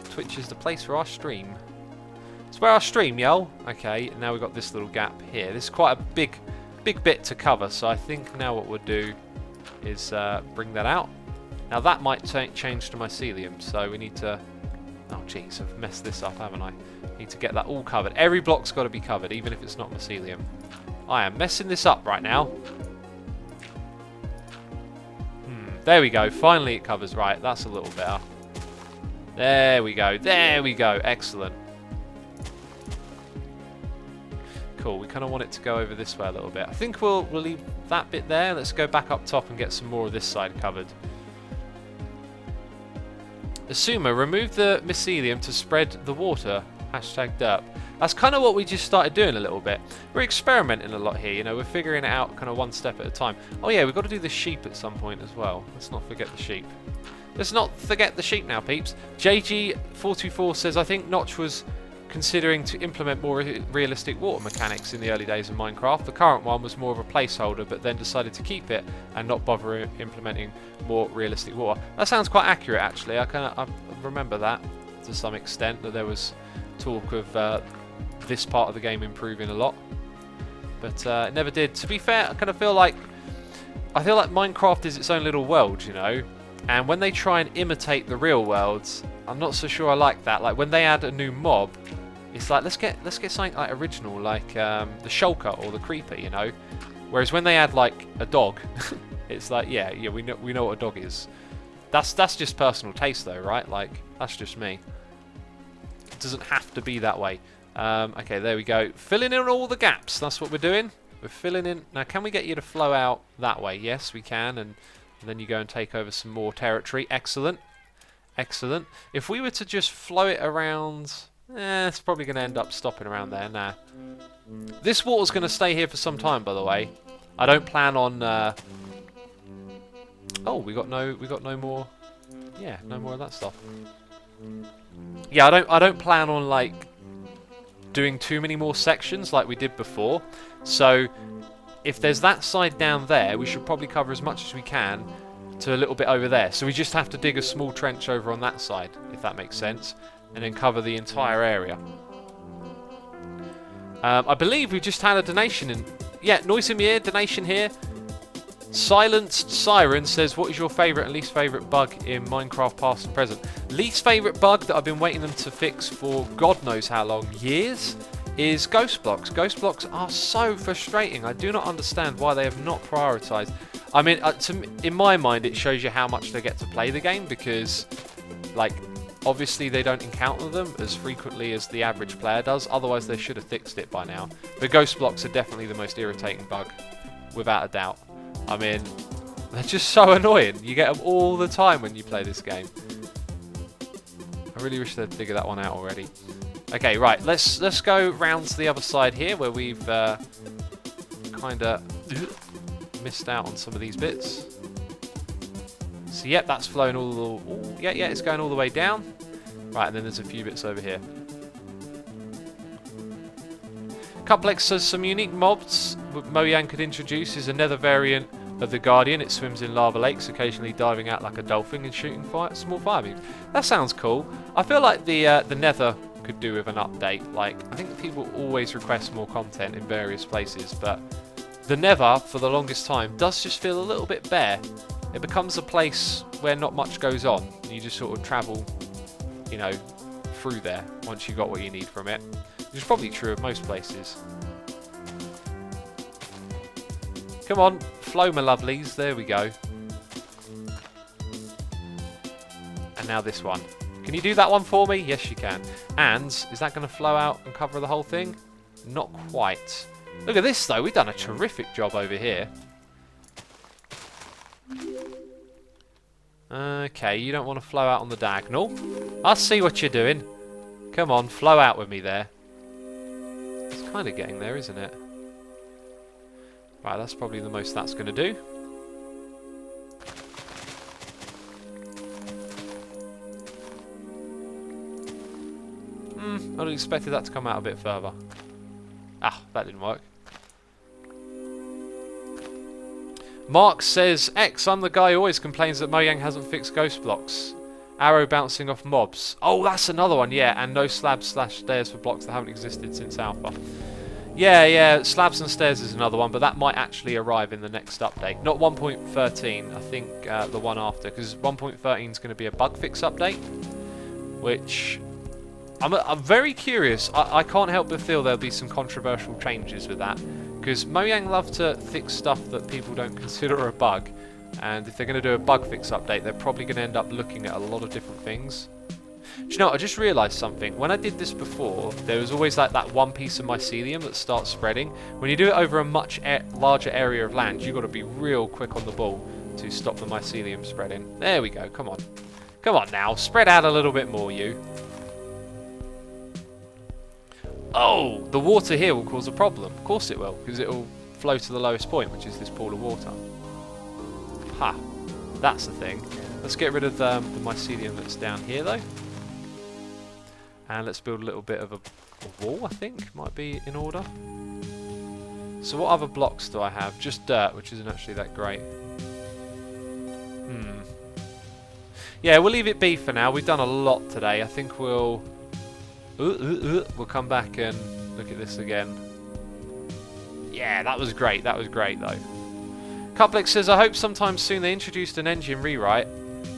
Twitch is the place where I stream. It's where I stream, yo. Okay, now we've got this little gap here. This is quite a big bit to cover, so I think now what we'll do is bring that out. Now that might change to mycelium, so we need to... Oh, jeez, I've messed this up, haven't I? Need to get that all covered. Every block's got to be covered, even if it's not mycelium. I am messing this up right now. There we go. Finally it covers right. That's a little better. There we go. There we go. Excellent. Cool. We kind of want it to go over this way a little bit. I think we'll leave that bit there. Let's go back up top and get some more of this side covered. Asuma, remove the mycelium to spread the water. Hashtag derp. That's kind of what we just started doing a little bit. We're experimenting a lot here, you know, we're figuring it out kind of one step at a time. Oh yeah, we've got to do the sheep at some point as well. Let's not forget the sheep. Let's not forget the sheep now, peeps. JG424 says, I think Notch was considering to implement more realistic water mechanics in the early days of Minecraft. The current one was more of a placeholder, but then decided to keep it and not bother implementing more realistic water. That sounds quite accurate, actually. I remember that to some extent, that there was talk of this part of the game improving a lot, but it never did. To be fair, I feel like Minecraft is its own little world, you know, and when they try and imitate the real worlds, I'm not so sure I like that. Like when they add a new mob, it's like let's get something like original, like the shulker or the creeper, you know. Whereas when they add like a dog, It's like, yeah, we know what a dog is. That's just personal taste though, right? Like, that's just me. It doesn't have to be that way. Okay, there we go. Filling in all the gaps. That's what we're doing. We're filling in. Now, can we get you to flow out that way? Yes, we can. And then you go and take over some more territory. Excellent. Excellent. If we were to just flow it around... it's probably going to end up stopping around there. Nah. This water's going to stay here for some time, by the way. I don't plan on... Oh, we got no more... Yeah, no more of that stuff. Yeah, I don't plan on, like, doing too many more sections like we did before. So, if there's that side down there, we should probably cover as much as we can to a little bit over there. So we just have to dig a small trench over on that side, if that makes sense, and then cover the entire area. I believe we just had a donation in... Yeah, Noise in the Ear, donation here. Silenced Siren says, what is your favourite and least favourite bug in Minecraft past and present? Least favourite bug that I've been waiting them to fix for God knows how long, years, is ghost blocks. Ghost blocks are so frustrating. I do not understand why they have not prioritised. I mean, in my mind, it shows you how much they get to play the game because, like, obviously they don't encounter them as frequently as the average player does. Otherwise, they should have fixed it by now. But ghost blocks are definitely the most irritating bug, without a doubt. I mean, they're just so annoying. You get them all the time when you play this game. I really wish they'd figure that one out already. Okay, right. Let's go round to the other side here where we've kind of missed out on some of these bits. So, yep, that's flowing all the... Ooh, yeah, it's going all the way down. Right, and then there's a few bits over here. Cuplex says some unique mobs Mojang could introduce is a Nether variant of the Guardian. It swims in lava lakes, occasionally diving out like a dolphin and shooting small fire beams. That sounds cool. I feel like the Nether could do with an update. Like, I think people always request more content in various places, but the Nether, for the longest time, does just feel a little bit bare. It becomes a place where not much goes on. You just sort of travel, you know, through there once you got what you need from it. Which is probably true of most places. Come on, flow my lovelies. There we go. And now this one. Can you do that one for me? Yes, you can. And is that going to flow out and cover the whole thing? Not quite. Look at this, though. We've done a terrific job over here. Okay, you don't want to flow out on the diagonal. I see what you're doing. Come on, flow out with me there. It's kind of getting there, isn't it? Right, that's probably the most that's going to do. I'd have expected that to come out a bit further. Ah, that didn't work. Mark says, X, I'm the guy who always complains that Mojang hasn't fixed ghost blocks. Arrow bouncing off mobs. Oh, that's another one, yeah. And no slabs/stairs for blocks that haven't existed since alpha. Yeah, slabs and stairs is another one, but that might actually arrive in the next update. Not 1.13, I think the one after, because 1.13 is going to be a bug fix update, which I'm very curious. I can't help but feel there'll be some controversial changes with that, because Mojang love to fix stuff that people don't consider a bug, and if they're going to do a bug fix update, they're probably going to end up looking at a lot of different things. Do you know what? I just realised something. When I did this before, there was always like that one piece of mycelium that starts spreading. When you do it over a much larger area of land, you've got to be real quick on the ball to stop the mycelium spreading. There we go. Come on. Come on now. Spread out a little bit more, you. Oh, the water here will cause a problem. Of course it will, because it will flow to the lowest point, which is this pool of water. Ha. That's the thing. Let's get rid of the mycelium that's down here, though. And let's build a little bit of a wall, I think, might be in order. So what other blocks do I have? Just dirt, which isn't actually that great. Yeah, we'll leave it be for now. We've done a lot today. I think we'll come back and look at this again. Yeah, that was great. That was great, though. Cuplex says, I hope sometime soon they introduced an engine rewrite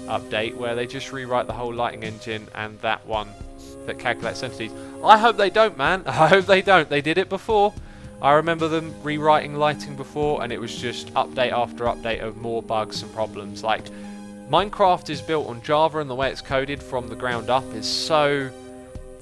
update where they just rewrite the whole lighting engine and that one that calculates entities. I hope they don't, man. I hope they don't. They did it before. I remember them rewriting lighting before, and it was just update after update of more bugs and problems. Like, Minecraft is built on Java, and the way it's coded from the ground up is so,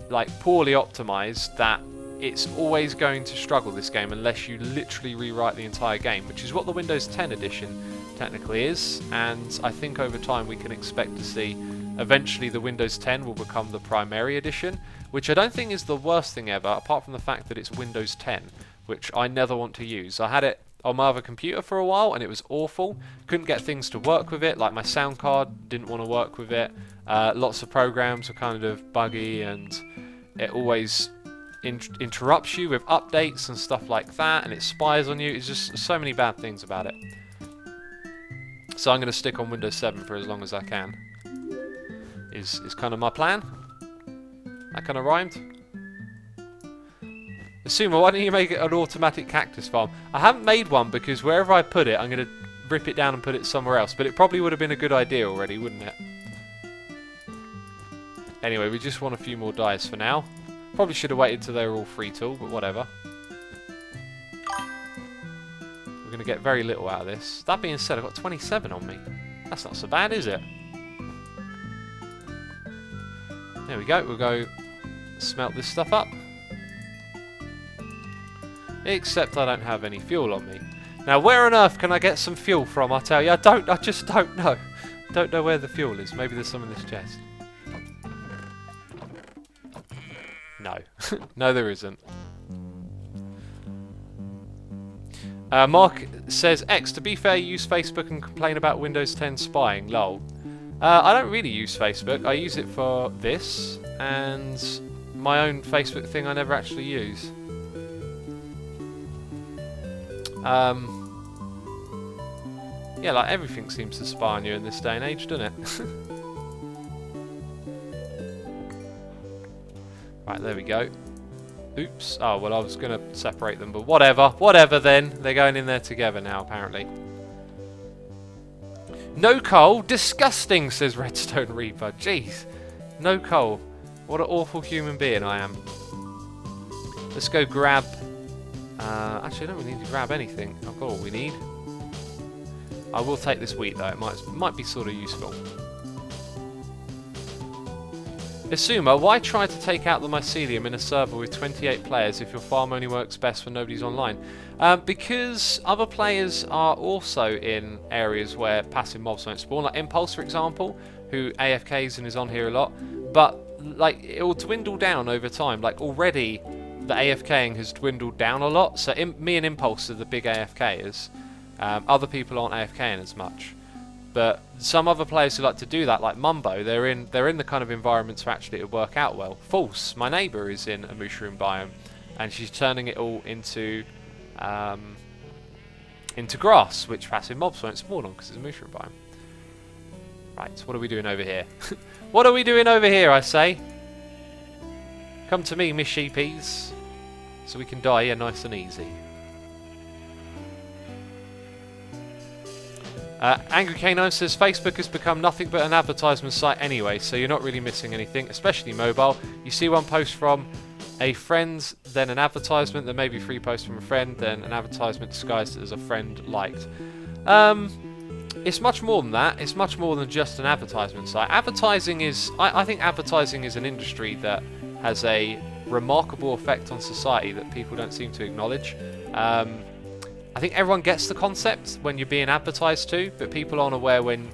like, poorly optimized that it's always going to struggle, this game, unless you literally rewrite the entire game, which is what the Windows 10 edition technically is. And I think over time we can expect to see eventually the Windows 10 will become the primary edition, which I don't think is the worst thing ever, apart from the fact that it's Windows 10, which I never want to use. I had it on my other computer for a while and it was awful. Couldn't get things to work with it, like my sound card didn't want to work with it. Lots of programs were kind of buggy, and it always interrupts you with updates and stuff like that, and it spies on you. It's just so many bad things about it. So I'm going to stick on Windows 7 for as long as I can. Is kind of my plan. That kind of rhymed. Asuma, why don't you make it an automatic cactus farm? I haven't made one because wherever I put it, I'm going to rip it down and put it somewhere else. But it probably would have been a good idea already, wouldn't it? Anyway, we just want a few more dyes for now. Probably should have waited till they were all free tool, but whatever. We're going to get very little out of this. That being said, I've got 27 on me. That's not so bad, is it? There we go. We'll go smelt this stuff up. Except I don't have any fuel on me. Now, where on earth can I get some fuel from? I tell you, I just don't know. Don't know where the fuel is. Maybe there's some in this chest. No. No, there isn't. Mark says, X, to be fair, you use Facebook and complain about Windows 10 spying. Lol. I don't really use Facebook. I use it for this and my own Facebook thing I never actually use. Yeah, like everything seems to spy on you in this day and age, doesn't it? Right, there we go. Oops. Oh, well, I was going to separate them, but whatever. Whatever then. They're going in there together now, apparently. No coal? Disgusting, says Redstone Reaper. Jeez. No coal. What an awful human being I am. Let's go grab... actually, I don't really need to grab anything. I've got all we need. I will take this wheat, though. It might be sort of useful. Asuma, why try to take out the mycelium in a server with 28 players if your farm only works best when nobody's online? Because other players are also in areas where passive mobs won't spawn, like Impulse, for example, who AFKs and is on here a lot. But like, it will dwindle down over time. Like, already the AFKing has dwindled down a lot. So me and Impulse are the big AFKers. Other people aren't AFKing as much. But some other players who like to do that, like Mumbo, they're in the kind of environments where actually it would work out well. False, my neighbour is in a mushroom biome, and she's turning it all into grass, which passive mobs won't spawn on because it's a mushroom biome. Right, what are we doing over here? What are we doing over here, I say? Come to me, Miss Sheepies, so we can die here nice and easy. Angry K9 says Facebook has become nothing but an advertisement site anyway, so you're not really missing anything, especially mobile. You see one post from a friend, then an advertisement, then maybe 3 posts from a friend, then an advertisement disguised as a friend liked. It's much more than that. It's much more than just an advertisement site. Advertising is, I think advertising is an industry that has a remarkable effect on society that people don't seem to acknowledge. I think everyone gets the concept when you're being advertised to, but people aren't aware when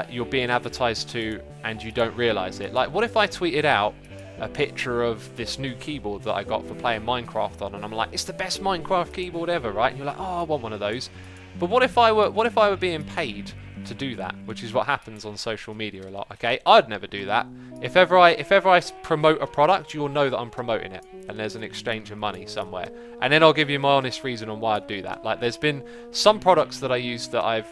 you're being advertised to and you don't realise it. Like, what if I tweeted out a picture of this new keyboard that I got for playing Minecraft on, and I'm like, it's the best Minecraft keyboard ever, right? And you're like, oh, I want one of those. But what if I were being paid to do that, which is what happens on social media a lot, okay? I'd never do that. If ever I promote a product, you'll know that I'm promoting it, and there's an exchange of money somewhere. And then I'll give you my honest reason on why I'd do that. Like, there's been some products that I use that I've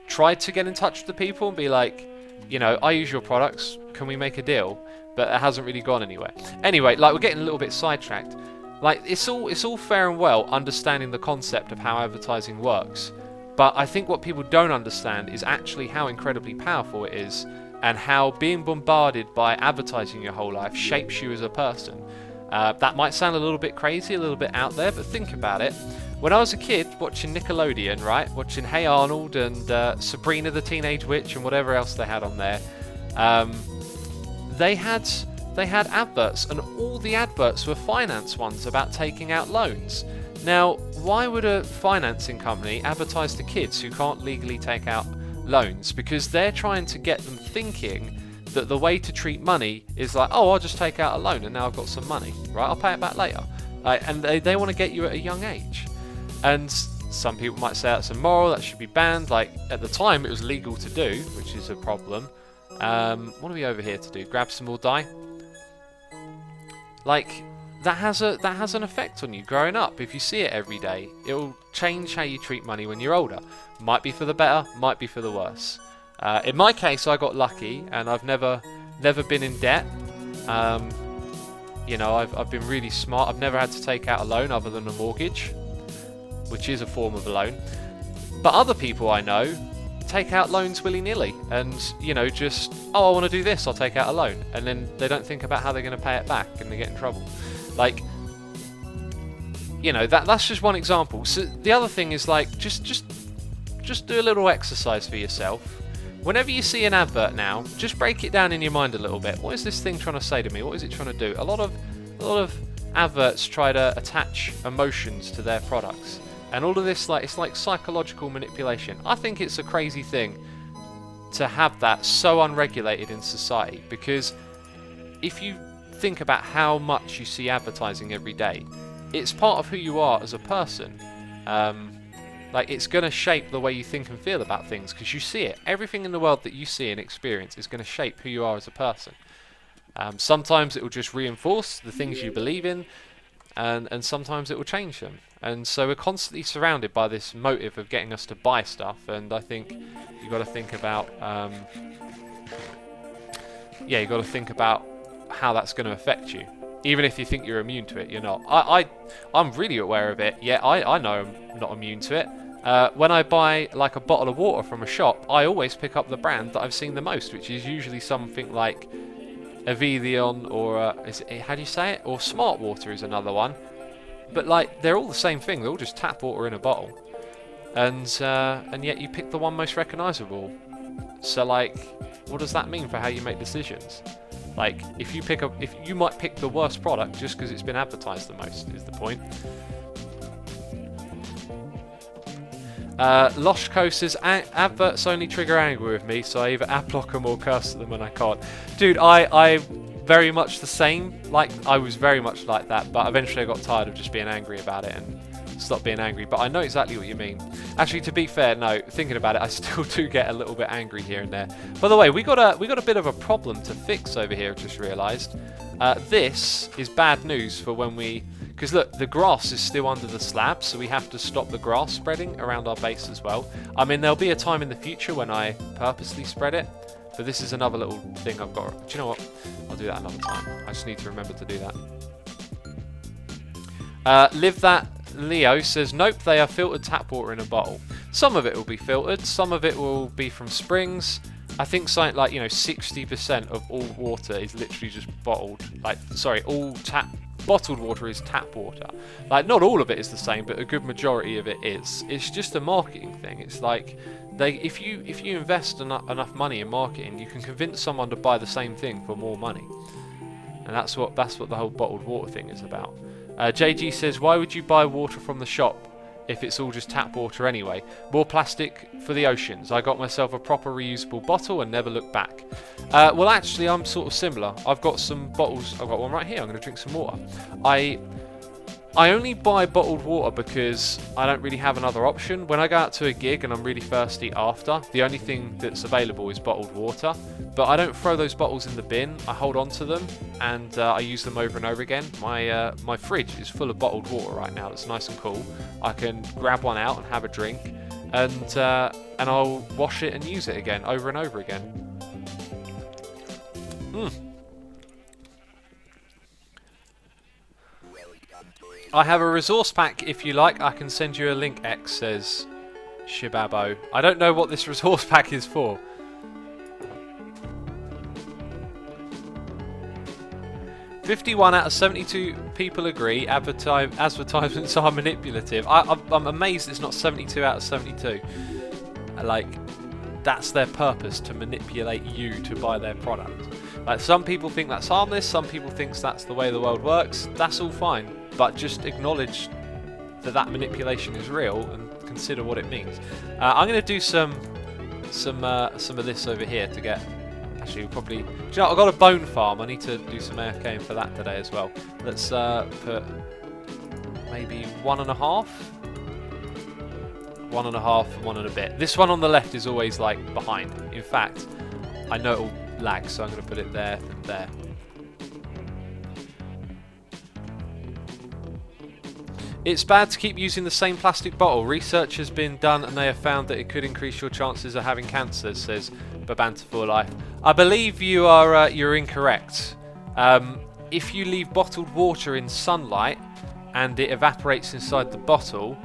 tried to get in touch with the people and be like, you know, I use your products, can we make a deal? But it hasn't really gone anywhere. Anyway, like, we're getting a little bit sidetracked. Like, it's all fair and well understanding the concept of how advertising works. But I think what people don't understand is actually how incredibly powerful it is, and how being bombarded by advertising your whole life shapes you as a person. That might sound a little bit crazy, a little bit out there, but think about it. When I was a kid watching Nickelodeon, right, watching Hey Arnold and Sabrina the Teenage Witch and whatever else they had on there, they had adverts, and all the adverts were finance ones about taking out loans. Now, why would a financing company advertise to kids who can't legally take out loans? Because they're trying to get them thinking that the way to treat money is like, oh, I'll just take out a loan and now I've got some money, right? I'll pay it back later. And they want to get you at a young age. And some people might say that's immoral, that should be banned. Like, at the time it was legal to do, which is a problem. What are we over here to do? Grab some more dye? Like, that has an effect on you growing up. If you see it every day, it'll change how you treat money when you're older. Might be for the better, might be for the worse. In my case, I got lucky, and I've never been in debt. You know, I've been really smart. I've never had to take out a loan other than a mortgage, which is a form of a loan. But other people I know take out loans willy-nilly, and you know, just, oh, I want to do this, I'll take out a loan, and then they don't think about how they're going to pay it back, and they get in trouble. Like, you know, that's just one example. So the other thing is, like, just do a little exercise for yourself. Whenever you see an advert now, just break it down in your mind a little bit. What is this thing trying to say to me? What is it trying to do? A lot of adverts try to attach emotions to their products, and all of this, like, it's like psychological manipulation. I think it's a crazy thing to have that so unregulated in society, because if you think about how much you see advertising every day, it's part of who you are as a person. Like, it's going to shape the way you think and feel about things, because you see it. Everything in the world that you see and experience is going to shape who you are as a person. Sometimes it will just reinforce the things you believe in, and sometimes it will change them. And so we're constantly surrounded by this motive of getting us to buy stuff, and I think you've got to think about, you've got to think about how that's going to affect you. Even if you think you're immune to it, you're not. I'm really aware of it. Yeah, I know I'm not immune to it. When I buy like a bottle of water from a shop, I always pick up the brand that I've seen the most, which is usually something like Evian, or how do you say it? Or Smart Water is another one. But like, they're all the same thing. They're all just tap water in a bottle, and yet you pick the one most recognisable. So like, what does that mean for how you make decisions? Like, if you might pick the worst product just because it's been advertised the most, is the point. Loshko says, adverts only trigger anger with me, so I either ad block them or curse at them when I can't. Dude, I very much the same. Like, I was very much like that, but eventually I got tired of just being angry about it and stopped being angry. But I know exactly what you mean. Actually, to be fair, no, thinking about it, I still do get a little bit angry here and there. By the way, we got a bit of a problem to fix over here, I've just realised. This is bad news for when we... Because look, the grass is still under the slab, so we have to stop the grass spreading around our base as well. I mean, there'll be a time in the future when I purposely spread it, but this is another little thing I've got. Do you know what? I'll do that another time. I just need to remember to do that. Live That Leo says, nope, they are filtered tap water in a bottle. Some of it will be filtered, some of it will be from springs. I think something like, 60% of all water is literally just bottled. All bottled water is tap water. Like, not all of it is the same, but a good majority of it is. It's just a marketing thing. It's like, if you invest enough money in marketing, you can convince someone to buy the same thing for more money. And that's what the whole bottled water thing is about. JG says, why would you buy water from the shop if it's all just tap water anyway? More plastic for the oceans. I got myself a proper reusable bottle and never looked back. Well, actually, I'm sort of similar. I've got some bottles. I've got one right here. I'm going to drink some water. I only buy bottled water because I don't really have another option. When I go out to a gig and I'm really thirsty after, the only thing that's available is bottled water. But I don't throw those bottles in the bin. I hold on to them, and I use them over and over again. My fridge is full of bottled water right now. It's nice and cool. I can grab one out and have a drink, and I'll wash it and use it again over and over again. I have a resource pack if you like. I can send you a link, X, says Shibabo. I don't know what this resource pack is for. 51 out of 72 people agree advertisements are manipulative. I'm amazed it's not 72 out of 72. Like, that's their purpose, to manipulate you to buy their product. Like, some people think that's harmless, some people think that's the way the world works. That's all fine, but just acknowledge that manipulation is real and consider what it means. I'm going to do some of this over here to get. Actually, we'll probably. Do you know, I've got a bone farm. I need to do some AFKing for that today as well. Let's put maybe 1.5. 1.5 and 1 and a bit. This one on the left is always like behind. In fact, I know it'll lag, so I'm going to put it there and there. It's bad to keep using the same plastic bottle. Research has been done and they have found that it could increase your chances of having cancer, says Babanta for Life. I believe you are you're incorrect. If you leave bottled water in sunlight and it evaporates inside the bottle,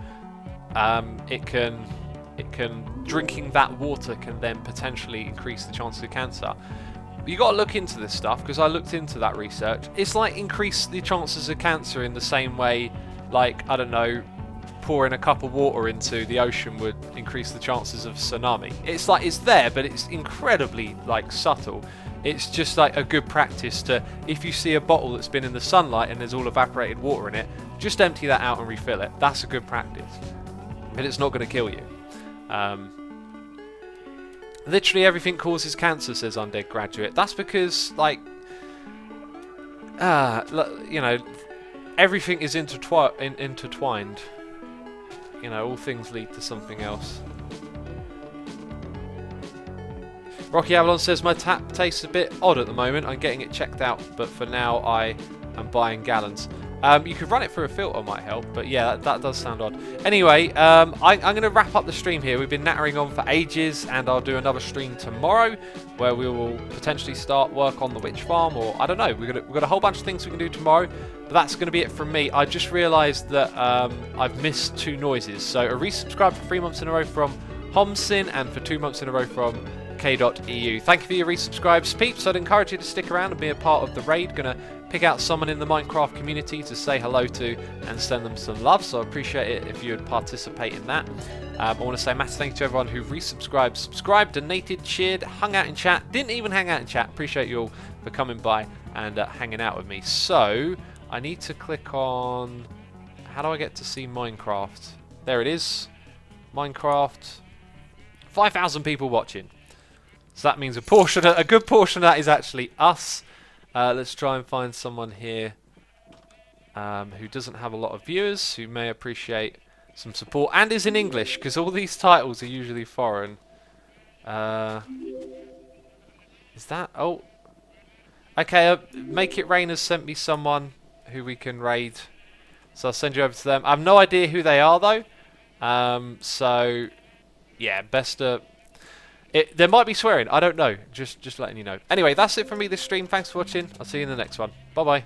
drinking that water can then potentially increase the chances of cancer. You got to look into this stuff, because I looked into that research. It's like increase the chances of cancer in the same way, like, I don't know, pouring a cup of water into the ocean would increase the chances of tsunami. It's like, it's there, but it's incredibly like subtle. It's just like a good practice to, if you see a bottle that's been in the sunlight and there's all evaporated water in it, just empty that out and refill it. That's a good practice. But it's not going to kill you. Literally everything causes cancer, says Undead Graduate. That's because, like, you know, everything is intertwined. You know, all things lead to something else. Rocky Avalon says, my tap tastes a bit odd at the moment. I'm getting it checked out, but for now I am buying gallons. You could run it through a filter, might help, but yeah, that does sound odd. Anyway, I'm going to wrap up the stream here. We've been nattering on for ages, and I'll do another stream tomorrow where we will potentially start work on the witch farm, or I don't know. We've got a whole bunch of things we can do tomorrow, but that's going to be it from me. I just realised that I've missed 2 noises. So a resubscribe for 3 months in a row from Homsin, and for 2 months in a row from K.EU. Thank you for your resubscribes, peeps. I'd encourage you to stick around and be a part of the raid. Gonna pick out someone in the Minecraft community to say hello to and send them some love, so I appreciate it if you would participate in that. I want to say massive thank you to everyone who resubscribed, subscribed, donated, cheered, hung out in chat, didn't even hang out in chat. Appreciate you all for coming by and hanging out with me. So I need to click on, how do I get to see Minecraft? There it is, Minecraft. 5,000 people watching. So that means a good portion of that is actually us. Let's try and find someone here who doesn't have a lot of viewers, who may appreciate some support, and is in English, because all these titles are usually foreign. Is that? Oh. Okay, Make It Rain has sent me someone who we can raid. So I'll send you over to them. I have no idea who they are, though. So, yeah, best to... there might be swearing, I don't know. Just letting you know. Anyway, that's it from me this stream. Thanks for watching. I'll see you in the next one. Bye-bye.